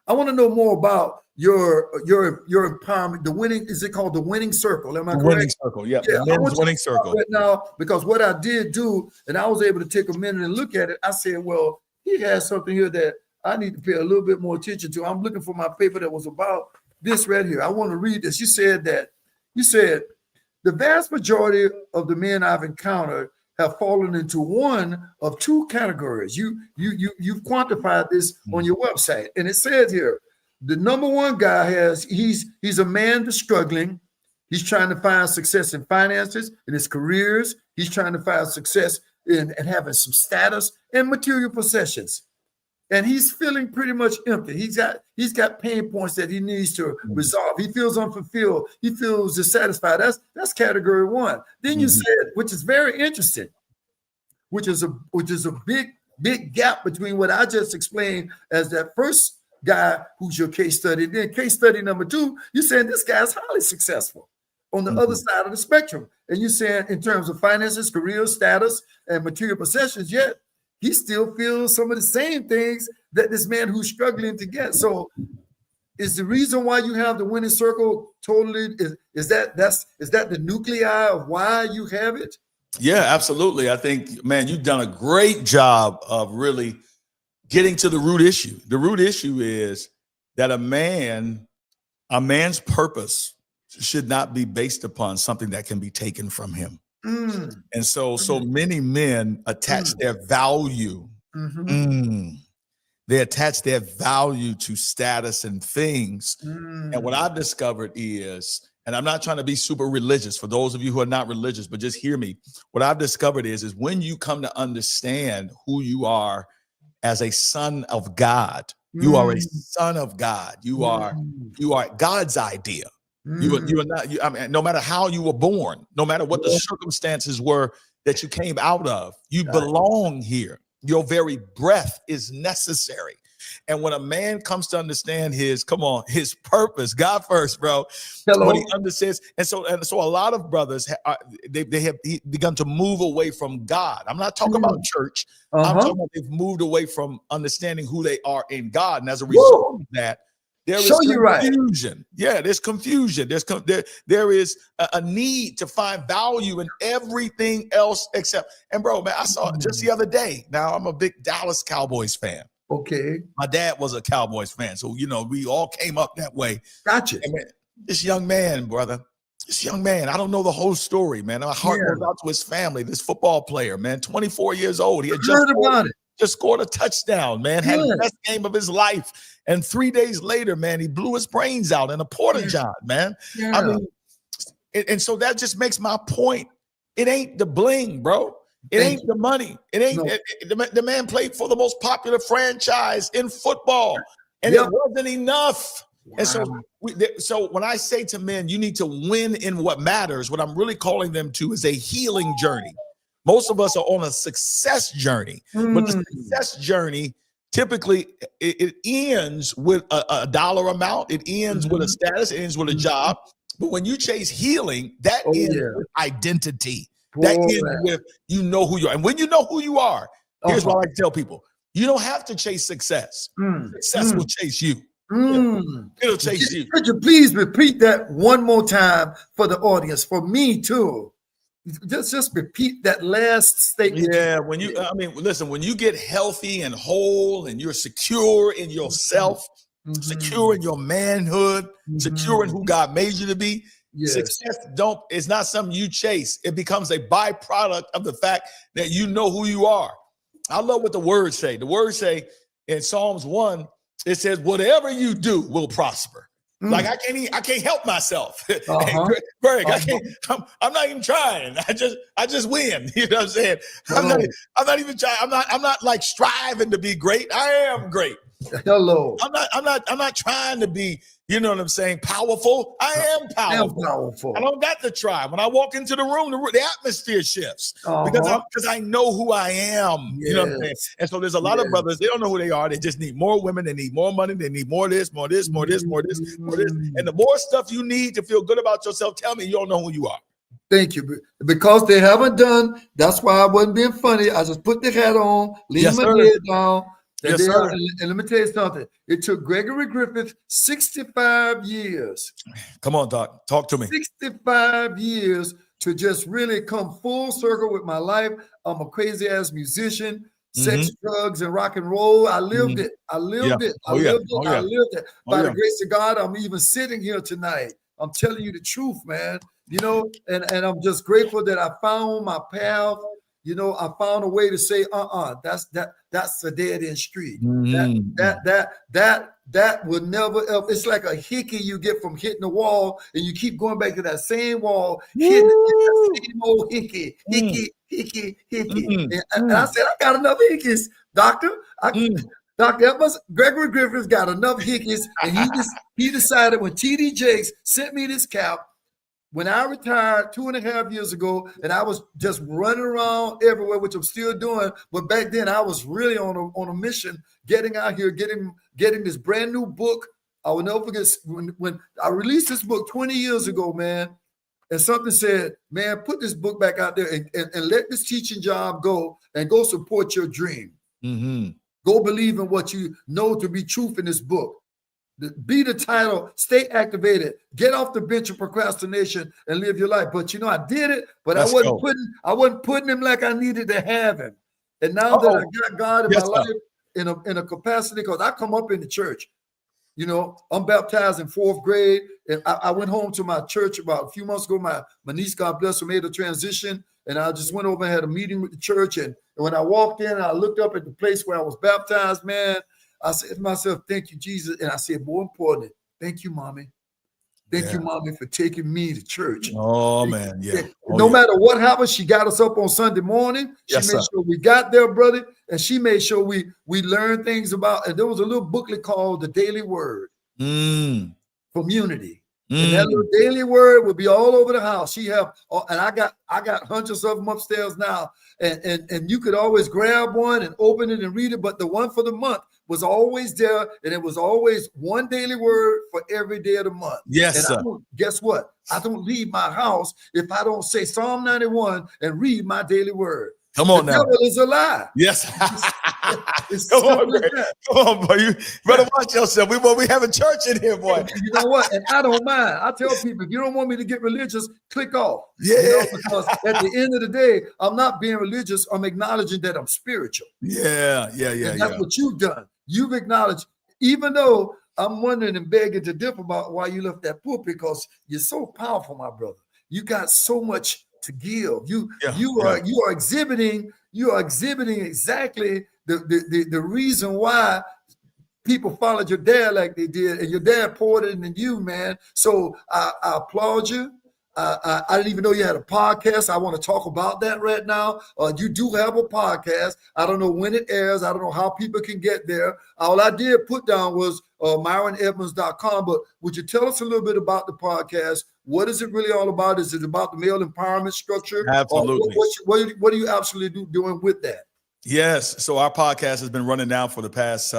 I want to know more about your empowerment. The winning, is it called the winning circle? Am I correct?
Winning circle, yeah. The men's winning circle.
Right now, because what I did do, and I was able to take a minute and look at it, I said, well, he has something here that I need to pay a little bit more attention to. I'm looking for my paper that was about this right here. I want to read this. You said the vast majority of the men I've encountered have fallen into one of two categories. You've quantified this on your website, and it says here, the number one guy he's a man that's struggling. He's trying to find success in finances, in his careers. He's trying to find success in having some status and material possessions. And he's feeling pretty much empty. He's got pain points that he needs to resolve. He feels unfulfilled. He feels dissatisfied. That's category one. Then you said, which is very interesting, which is a big gap between what I just explained as that first guy who's your case study. Then case study number two, you're saying this guy's highly successful on the other side of the spectrum. And you're saying in terms of finances, career status, and material possessions, yet he still feels some of the same things that this man who's struggling to get. So is the reason why you have the winning circle totally, is that the nuclei of why you have it?
Yeah, absolutely. I think, man, you've done a great job of really getting to the root issue. The root issue is that a man's purpose should not be based upon something that can be taken from him. And so many men attach their value. They attach their value to status and things. And what I've discovered is, and I'm not trying to be super religious for those of you who are not religious, but just hear me. What I've discovered is when you come to understand who you are as a son of God. You are a son of God. You are God's idea. You are not. I mean, no matter how you were born, no matter what the circumstances were that you came out of, you belong here. Your very breath is necessary. And when a man comes to understand his purpose, God first, bro.
Hello.
What he understands, and so a lot of brothers they have begun to move away from God. I'm not talking about church. I'm talking about they've moved away from understanding who they are in God, and as a result of that, there is confusion. Yeah, there's confusion. There is a need to find value in everything else except. And bro, man, I saw just the other day. Now I'm a big Dallas Cowboys fan.
Okay.
My dad was a Cowboys fan, so we all came up that way.
Gotcha.
And man, this young man, brother, I don't know the whole story, man. My heart goes out to his family. This football player, man, 24 years old. He had just scored a touchdown, man. Had the best game of his life. And 3 days later, man, he blew his brains out in a porta john, man. I mean, and so that just makes my point. It ain't the bling, bro. It ain't the money. It ain't the man played for the most popular franchise in football, and it wasn't enough. Wow. And so when I say to men, you need to win in what matters, what I'm really calling them to is a healing journey. Most of us are on a success journey, but the success journey typically it ends with a dollar amount. It ends with a status. It ends with a job. But when you chase healing, that ends with identity. That ends with you know who you are. And when you know who you are, here's what I like to tell people. You don't have to chase success. Success will chase you. It'll chase you.
Could you please repeat that one more time for the audience, for me too? Just repeat that last statement.
Yeah, when you get healthy and whole and you're secure in yourself, secure in your manhood, secure in who God made you to be, success is not something you chase. It becomes a byproduct of the fact that you know who you are. I love what the words say. The words say in Psalms 1, it says, whatever you do will prosper. Like I can't help myself. Greg, I'm not even trying. I just win. You know what I'm saying? I'm not even trying. I'm not like striving to be great. I am great.
Hello.
I'm not trying to be, you know what I'm saying, powerful. I am powerful. I don't got to try. When I walk into the room, the atmosphere shifts because I know who I am. You know what I'm saying? And so there's a lot of brothers, they don't know who they are. They just need more women. They need more money. They need more this, more this, more this, more this, more this. And the more stuff you need to feel good about yourself, tell me you don't know who you are.
Thank you. Because they haven't done, that's why I wasn't being funny. I just put the hat on, leave my head down. And let me tell you something. It took Gregory Griffith 65 years.
Come on, Doc. Talk to me.
65 years to just really come full circle with my life. I'm a crazy ass musician, sex, drugs, and rock and roll. I lived it. I lived it. I lived it. By the grace of God, I'm even sitting here tonight. I'm telling you the truth, man. You know, and I'm just grateful that I found my path. You know, I found a way to say, that's a dead end street. That would never, it's like a hickey you get from hitting the wall, and you keep going back to that same wall, hitting that same old hickey. And I said, I got enough hickeys, doctor. Dr. Edmonds, Gregory Griffith's got enough hickeys, and he decided when T.D. Jakes sent me this cap, when I retired 2.5 years ago, and I was just running around everywhere, which I'm still doing, but back then I was really on a mission, getting out here, getting this brand new book. I will never forget when I released this book 20 years ago, man, and something said, man, put this book back out there and let this teaching job go and go support your dream. Go believe in what you know to be truth in this book. Be the title, stay activated, get off the bench of procrastination and live your life. But you know, I did it, but I wasn't putting him like I needed to have him. And now that I got God in my life in a capacity, because I come up in the church, you know, I'm baptized in 4th grade, and I went home to my church about a few months ago. My niece, God bless her, made a transition, and I just went over and had a meeting with the church. And when I walked in, I looked up at the place where I was baptized, man. I said to myself, thank you, Jesus. And I said, more importantly, thank you, mommy. Thank you, Mommy, for taking me to church.
Oh, man. Yeah. Oh,
no
yeah.
matter what happened, she got us up on Sunday morning. She
Yes,
made
sir.
sure we got there, brother. And she made sure we learned things about, and there was a little booklet called The Daily Word from Unity. And that little daily word would be all over the house. She have, and I got hundreds of them upstairs now. And you could always grab one and open it and read it. But the one for the month was always there, and it was always one daily word for every day of the month.
Yes,
and
sir.
Guess what? I don't leave my house if I don't say Psalm 91 and read my daily word.
Come on
the
now.
devil is a lie.
Yes.
It's
Come on,
simple as
Greg.
that.
Come on, boy. You better watch yourself. We having church in here, boy.
You know what? And I don't mind. I tell people, if you don't want me to get religious, click off.
Yeah.
You know, because at the end of the day, I'm not being religious. I'm acknowledging that I'm spiritual.
Yeah.
And that's what you've done. You've acknowledged, even though I'm wondering and begging to differ about why you left that pulpit, because you're so powerful, my brother. You got so much to give. You are exhibiting exactly the reason why people followed your dad like they did, and your dad poured it into you, man. So I applaud you. I didn't even know you had a podcast. I want to talk about that right now. You do have a podcast. I don't know when it airs. I don't know how people can get there. All I did put down was MyronEdmonds.com. But would you tell us a little bit about the podcast? What is it really all about? Is it about the male empowerment structure?
Absolutely.
What are you absolutely doing with that?
Yes. So our podcast has been running now for the past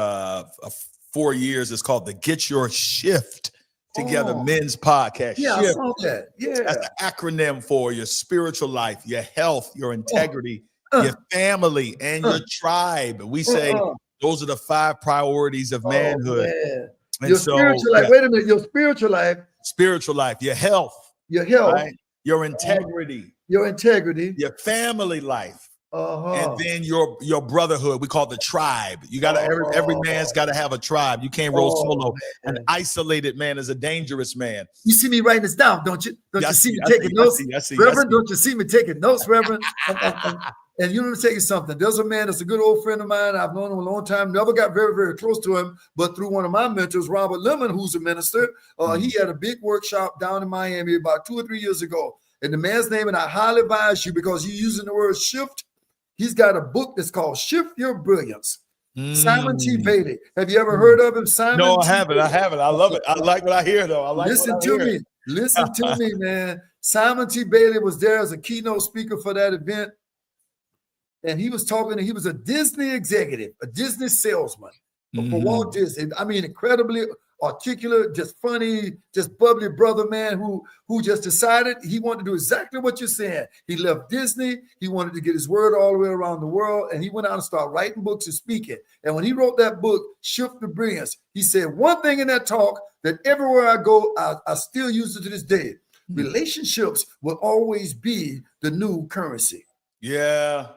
4 years. It's called the Get Your Shift Together Men's Podcast.
Yeah,
Shift.
I saw that. Yeah.
That's the acronym for your spiritual life, your health, your integrity, your family, and your tribe. We say those are the 5 priorities of manhood. And
your spiritual life. Wait a minute. Your spiritual life.
Spiritual life, your health, right? Your integrity,
your
family life. And then your brotherhood, we call it the tribe. You gotta every man's gotta have a tribe. You can't roll solo. An isolated man is a dangerous man.
You see me writing this down, don't you? Don't you see me taking notes, Reverend? Don't you see me taking notes, Reverend? And you know, let me tell you something. There's a man that's a good old friend of mine. I've known him a long time. Never got very, very close to him, but through one of my mentors, Robert Lemon, who's a minister, he had a big workshop down in Miami about 2 or 3 years ago. And the man's name, and I highly advise you, because you're using the word shift. He's got a book that's called Shift Your Brilliance. Simon T. Bailey. Have you ever heard of him, Simon?
No, I haven't. I love it. I like what I hear, though.
Listen to me, man. Simon T. Bailey was there as a keynote speaker for that event. And he was talking, and he was a Disney executive, a Disney salesman for Walt Disney. I mean, incredibly articulate, just funny, just bubbly brother, man, who just decided he wanted to do exactly what you're saying. He left Disney. He wanted to get his word all the way around the world, and he went out and started writing books and speaking. And when he wrote that book, Shift the Brilliance, he said one thing in that talk that everywhere I go, I still use it to this day. Relationships will always be the new currency.
Yeah.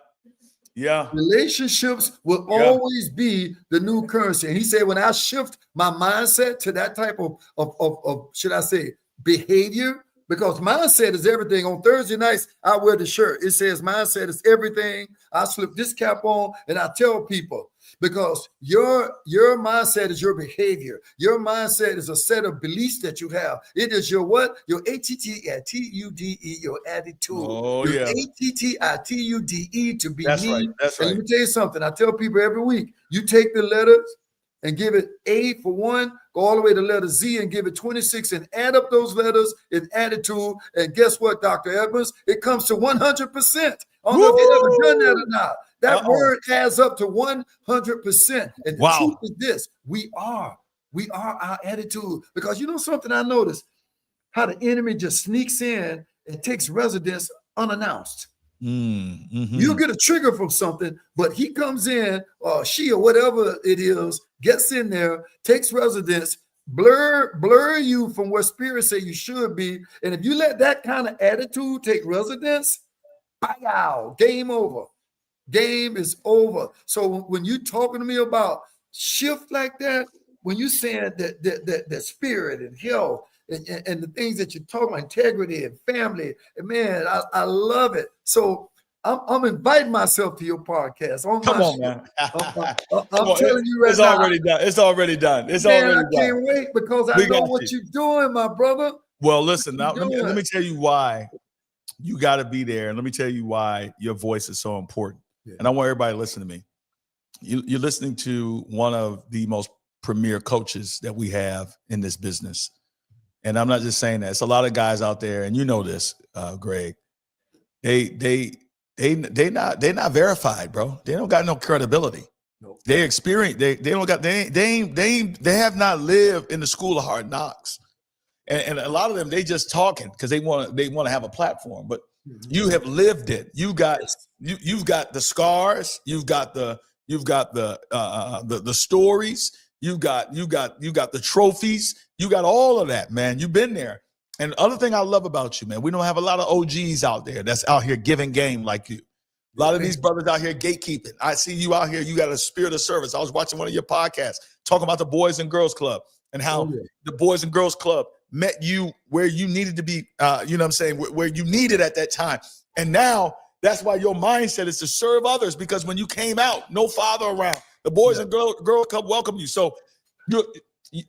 Relationships will always be the new currency. And he said, when I shift my mindset to that type of should I say, behavior, because mindset is everything. On Thursday nights, I wear the shirt. It says mindset is everything. I slip this cap on and I tell people, because your mindset is your behavior. Your mindset is a set of beliefs that you have. It is your what? Your ATTITUDE, your attitude. Your ATTITUDE to be me.
That's right.
And let me tell you something. I tell people every week, you take the letters and give it A for 1, go all the way to letter Z and give it 26 and add up those letters in attitude. And guess what, Dr. Edmonds? It comes to 100%. I don't know if you've ever done that or not. That word adds up to 100%. And the truth is this: we are our attitude. Because you know something I noticed, how the enemy just sneaks in and takes residence unannounced. You'll get a trigger from something, but he comes in, or she, or whatever it is, gets in there, takes residence, blur you from where spirit say you should be. And if you let that kind of attitude take residence, game over. Game is over. So when you talking to me about shift like that, when you saying that spirit and health and the things that you're talking about, integrity and family, and man, I love it. So I'm inviting myself to your podcast on
Come
my
on,
show.
man.
I'm telling you right
it's
now.
already done. It's already done. It's
Man,
already
I
done.
can't wait because I
We
know
got
what
you.
you're doing, my brother.
Well, listen, now let
doing?
me tell you why you got to be there. And let me tell you why your voice is so important.
Yeah.
And I want everybody to listen to me. You're listening to one of the most premier coaches that we have in this business. And I'm not just saying that. It's a lot of guys out there, and you know this, Greg. They're not verified, bro. They don't got no credibility.
No.
They experience. They have not lived in the school of hard knocks. And a lot of them, they just talking because they want to have a platform. But you have lived it. You've got the scars. You've got the stories. You got the trophies. You got all of that, man. You've been there. And the other thing I love about you, man, we don't have a lot of OGs out there that's out here giving game like you. A lot of these brothers out here gatekeeping. I see you out here. You got a spirit of service. I was watching one of your podcasts talking about the Boys and Girls Club and how the Boys and Girls Club met you where you needed to be, you know what I'm saying, where you needed at that time. And now that's why your mindset is to serve others, because when you came out, no father around, the Boys and Girls Club welcomed you. So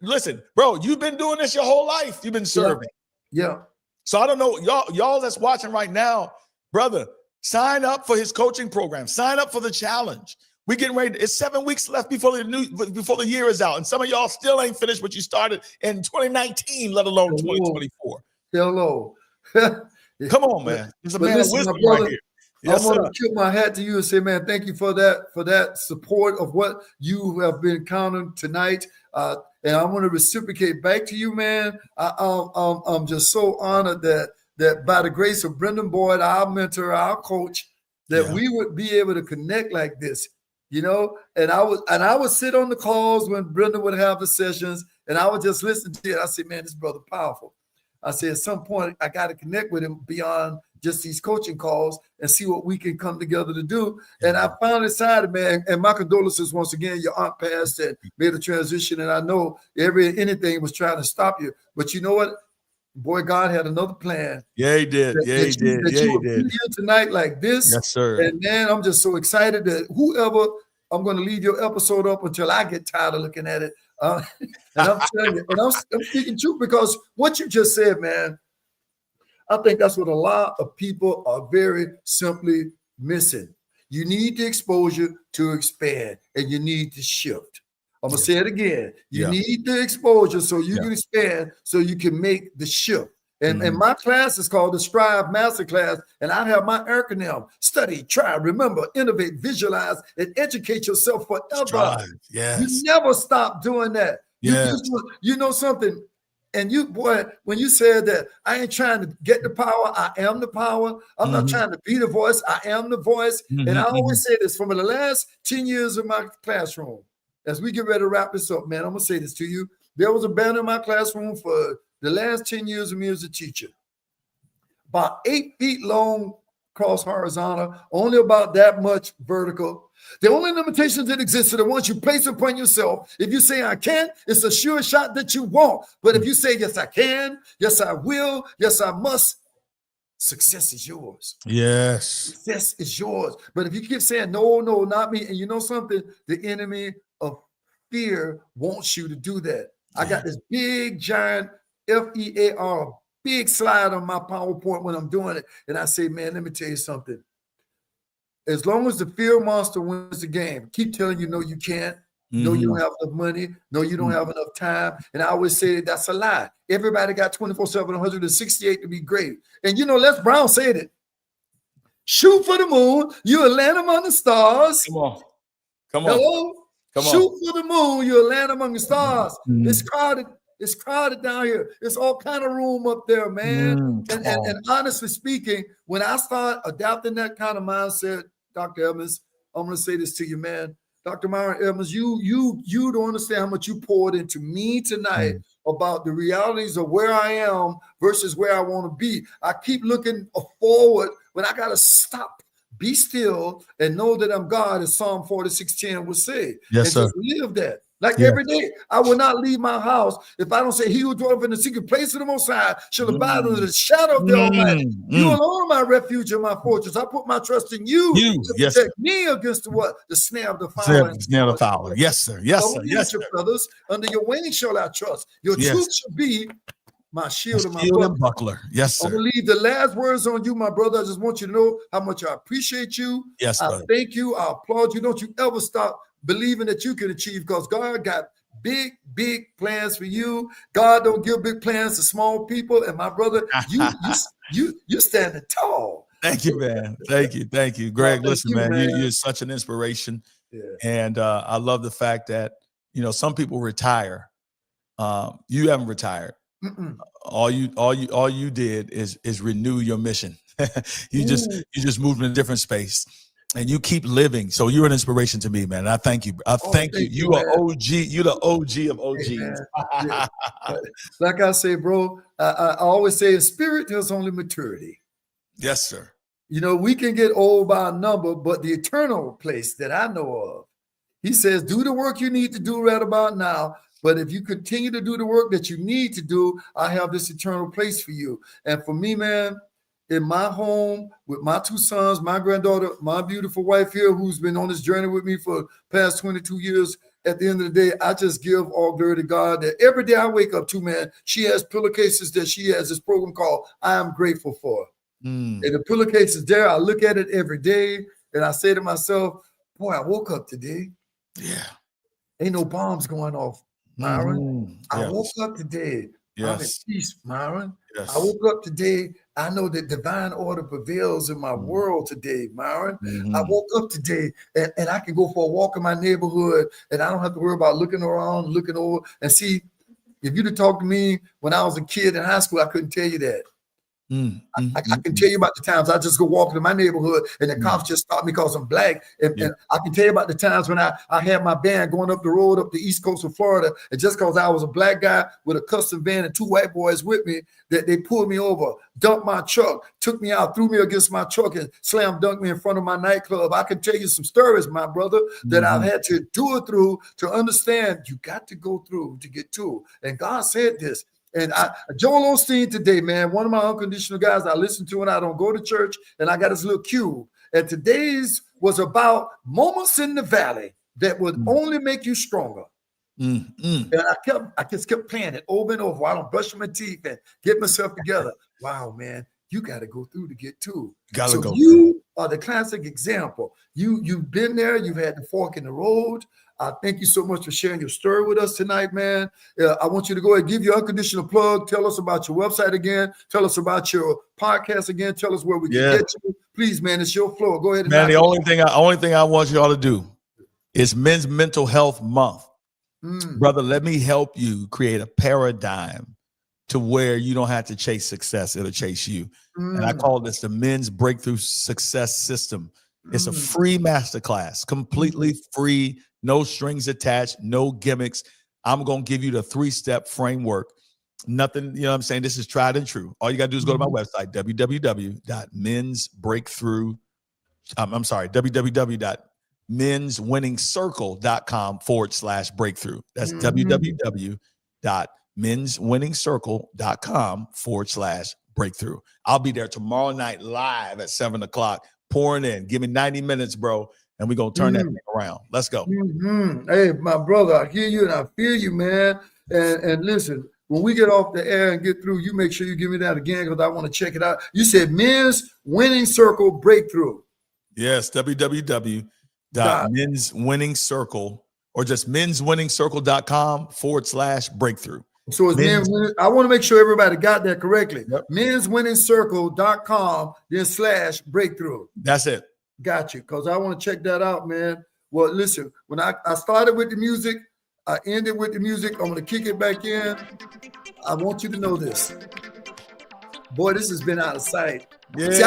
listen, bro, you've been doing this your whole life. You've been serving.
Yeah.
So I don't know, y'all that's watching right now, brother, sign up for his coaching program. Sign up for the challenge. We're getting ready. It's 7 weeks left before the year is out. And some of y'all still ain't finished what you started in 2019, let alone 2024.
Hello.
Come on, man. There's a man of wisdom right here.
Yes, I want to tip my hat to you and say, man, thank you for that support of what you have been counting tonight. And I want to reciprocate back to you, man. I'm just so honored that by the grace of Brendan Boyd, our mentor, our coach, that we would be able to connect like this, you know. And I would sit on the calls when Brendan would have the sessions, and I would just listen to it. I said, man, this brother powerful. I said, at some point, I got to connect with him beyond just these coaching calls and see what we can come together to do. And I finally decided, man, and my condolences once again. Your aunt passed and made a transition, and I know anything was trying to stop you. But you know what? Boy, God had another plan.
Yeah, he did. He did.
You here tonight like this.
Yes, sir.
And man, I'm just so excited that whoever, I'm going to leave your episode up until I get tired of looking at it. And I'm telling you, and I'm speaking truth, because what you just said, man, I think that's what a lot of people are very simply missing. You need the exposure to expand, and you need to shift. I'm going to say it again. You need the exposure so you can expand, so you can make the shift. And my class is called the Strive Masterclass, and I have my acronym: study, try, remember, innovate, visualize, and educate yourself forever.
Strive. Yes.
You never stop doing that.
Yes.
You know something? And you, boy, when you said that, I ain't trying to get the power, I am the power. I'm not trying to be the voice, I am the voice. And I always say this, from the last 10 years of my classroom, as we get ready to wrap this up, man, I'm going to say this to you. There was a banner in my classroom for the last 10 years of me as a teacher. About 8 feet long, cross horizontal, only about that much vertical. The only limitations that exist are the ones you place upon yourself. If you say I can't, it's a sure shot that you won't. But if you say yes, I can, yes, I will, yes, I must, success is yours.
Yes.
Success is yours. But if you keep saying no, not me, and you know something, the enemy of fear wants you to do that. I got this big, giant FEAR, big slide on my PowerPoint when I'm doing it. And I say, man, let me tell you something. As long as the fear monster wins the game, keep telling you, no, you can't. No, you don't have enough money. No, you don't have enough time. And I always say that's a lie. Everybody got 24/7, 168 to be great. And you know, Les Brown said it. Shoot for the moon, you'll land among the stars.
Come on.
Hello?
Come on.
Shoot for the moon, you'll land among the stars. It's crowded. It's crowded down here. There's all kind of room up there, man. And honestly speaking, when I start adapting that kind of mindset, Dr. Edmonds, I'm going to say this to you, man. Dr. Myron Edmonds, you don't understand how much you poured into me tonight about the realities of where I am versus where I want to be. I keep looking forward when I got to stop, be still, and know that I'm God, as Psalm 46:10 would say.
Yes,
and
sir.
just live that. Like
Yeah.
every day, I will not leave my house if I don't say, he who dwelleth in the secret place of the Most High shall abide under the shadow of the Almighty. You alone are my refuge and my fortress. I put my trust in you to
Yes,
protect
sir.
me against the what? The snare of the fowler.
Snare the fowler. Yes, sir. Yes, sir. Yes,
Your
sir.
brothers, under your wings shall I trust. Your
Yes.
truth shall be my shield and my
Shield
buckler.
and buckler. Yes,
I'm
sir.
gonna leave the last words on you, my brother. I just want you to know how much I appreciate you.
Yes,
I
brother.
thank you. I applaud you. Don't you ever stop believing that you can achieve, because God got big, big plans for you. God don't give big plans to small people. And my brother, you standing tall.
Thank you, man. Thank you. Thank you. Greg, listen, man, you're such an inspiration.
Yeah.
And I love the fact that, you know, some people retire. You haven't retired. All you did is renew your mission. you just moved in a different space. And you keep living. So you're an inspiration to me, man. And I thank you. I thank you. You are OG. You're the OG of OGs.
Yeah. Like I say, bro, I always say in spirit, there's only maturity.
Yes, sir.
You know, we can get old by a number, but the eternal place that I know of, he says, do the work you need to do right about now. But if you continue to do the work that you need to do, I have this eternal place for you. And for me, man, in my home with my two sons, my granddaughter, my beautiful wife here, who's been on this journey with me for the past 22 years, at the end of the day, I just give all glory to God that every day I wake up to, man, she has pillowcases that she has this program called I Am Grateful For. And the pillowcase is there. I look at it every day and I say to myself, boy, I woke up today.
Yeah.
Ain't no bombs going off, Myron. I woke up today. I'm in peace, Myron. I woke up today. I know that divine order prevails in my world today, Myron. I woke up today and I can go for a walk in my neighborhood and I don't have to worry about looking around, looking over. And see, if you'd have talked to me when I was a kid in high school, I couldn't tell you that. I can tell you about the times I just go walking in my neighborhood and the cops just stop me because I'm black. And I can tell you about the times when I had my band going up the road up the east coast of Florida. And just because I was a black guy with a custom van and two white boys with me, that they pulled me over, dumped my truck, took me out, threw me against my truck and slam dunked me in front of my nightclub. I can tell you some stories, my brother, that I've had to do it through to understand you got to go through to get to. And God said this. And Joel Osteen today, man, one of my unconditional guys I listen to and I don't go to church, and I got his little cube. And today's was about moments in the valley that would only make you stronger. And I just kept playing it over and over while I'm brushing my teeth and get myself together. Wow, man, you got to go through to get to. So you are the classic example. You've been there. You've had the fork in the road. Thank you so much for sharing your story with us tonight, man. I want you to go ahead and give your unconditional plug. Tell us about your website again. Tell us about your podcast again. Tell us where we can get you. Please, man, it's your floor. Go ahead. And
man, the only thing I want y'all to do is Men's Mental Health Month. Brother, let me help you create a paradigm to where you don't have to chase success. It'll chase you. And I call this the Men's Breakthrough Success System. It's a free masterclass, completely free, no strings attached, no gimmicks. I'm going to give you the 3-step framework. Nothing, you know what I'm saying? This is tried and true. All you got to do is go to my website, www.menswinningscircle.com/breakthrough. That's www.menswinningscircle.com/breakthrough. I'll be there tomorrow night live at 7:00, pouring in. Give me 90 minutes, bro. And we're going to turn that thing around. Let's go.
Hey, my brother, I hear you and I feel you, man. And listen, when we get off the air and get through, you make sure you give me that again because I want to check it out. You said Men's Winning Circle Breakthrough.
Yes, www.menswinningscircle or just menswinningscircle.com/breakthrough.
So it's I want to make sure everybody got that correctly. Menswinningscircle.com /breakthrough.
That's it.
Got you, because I want to check that out, man. Well, listen, when I started with the music, I ended with the music. I'm going to kick it back in. I want you to know this. Boy, this has been out of sight.
Yeah.
See,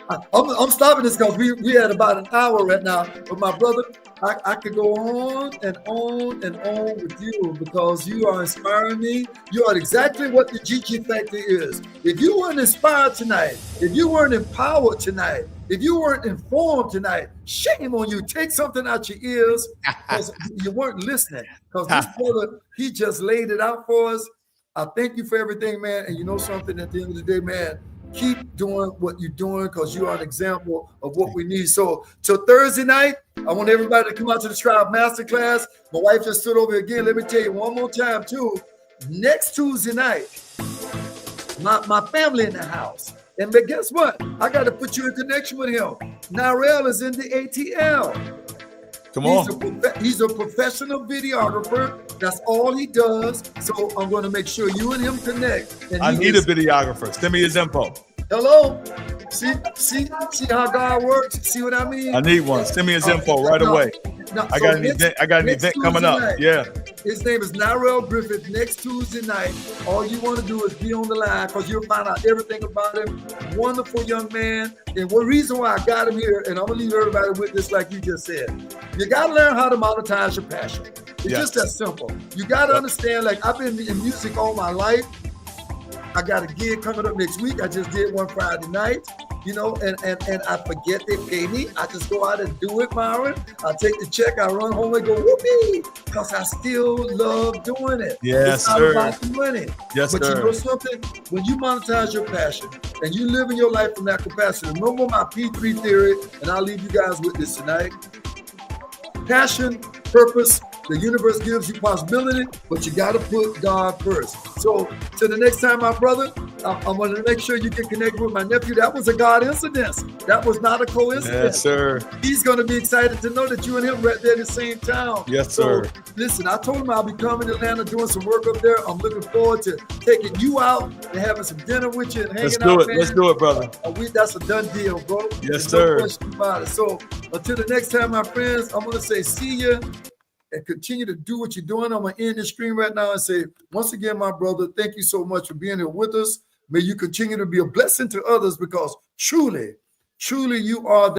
I'm stopping this because we had about an hour right now. But my brother, I could go on and on and on with you because you are inspiring me. You are exactly what the GG Factor is. If you weren't inspired tonight, if you weren't empowered tonight, if you weren't informed tonight, shame on you. Take something out your ears because you weren't listening. Because this brother, he just laid it out for us. I thank you for everything, man. And you know something, at the end of the day, man, keep doing what you're doing because you are an example of what we need. So till Thursday night, I want everybody to come out to the Scribe Masterclass. My wife just stood over here again. Let me tell you one more time, too. Next Tuesday night, my family in the house. And but guess what? I got to put you in connection with him. Narelle is in the ATL.
Come on.
He's a professional videographer. That's all he does. So I'm going to make sure you and him connect. And
I need a videographer. Send me his info.
Hello. See how God works. See what I mean?
I need one. Send me his info right away. I got an event coming up.
Night,
yeah.
His name is Narelle Griffith. Next Tuesday night, all you want to do is be on the line because you'll find out everything about him. Wonderful young man. And one reason why I got him here, and I'm going to leave everybody with this like you just said. You got to learn how to monetize your passion. It's just that simple. You got to understand, like I've been in music all my life. I got a gig coming up next week. I just did one Friday night, you know, and I forget they pay me. I just go out and do it, Myron. I take the check, I run home and go, whoopee, because I still love doing it.
Yes,
it's not
sir.
about the money.
Yes,
but
sir.
you know something? When you monetize your passion and you live in your life from that capacity, remember my P3 theory, and I'll leave you guys with this tonight. Passion, purpose, the universe gives you possibility, but you got to put God first. So till the next time, my brother, I want to make sure you can connect with my nephew. That was a God incident. That was not a coincidence.
Yes, sir.
He's going to be excited to know that you and him right there in the same town.
Yes, sir.
So, listen, I told him I'll be coming to Atlanta doing some work up there. I'm looking forward to taking you out and having some dinner with you and hanging out.
Let's do it, brother.
That's a done deal, bro.
Yes,
There's
sir.
no question about it. So until the next time, my friends, I'm going to say see ya. And continue to do what you're doing. I'm going to end the stream right now and say, once again, my brother, thank you so much for being here with us. May you continue to be a blessing to others because truly, truly you are the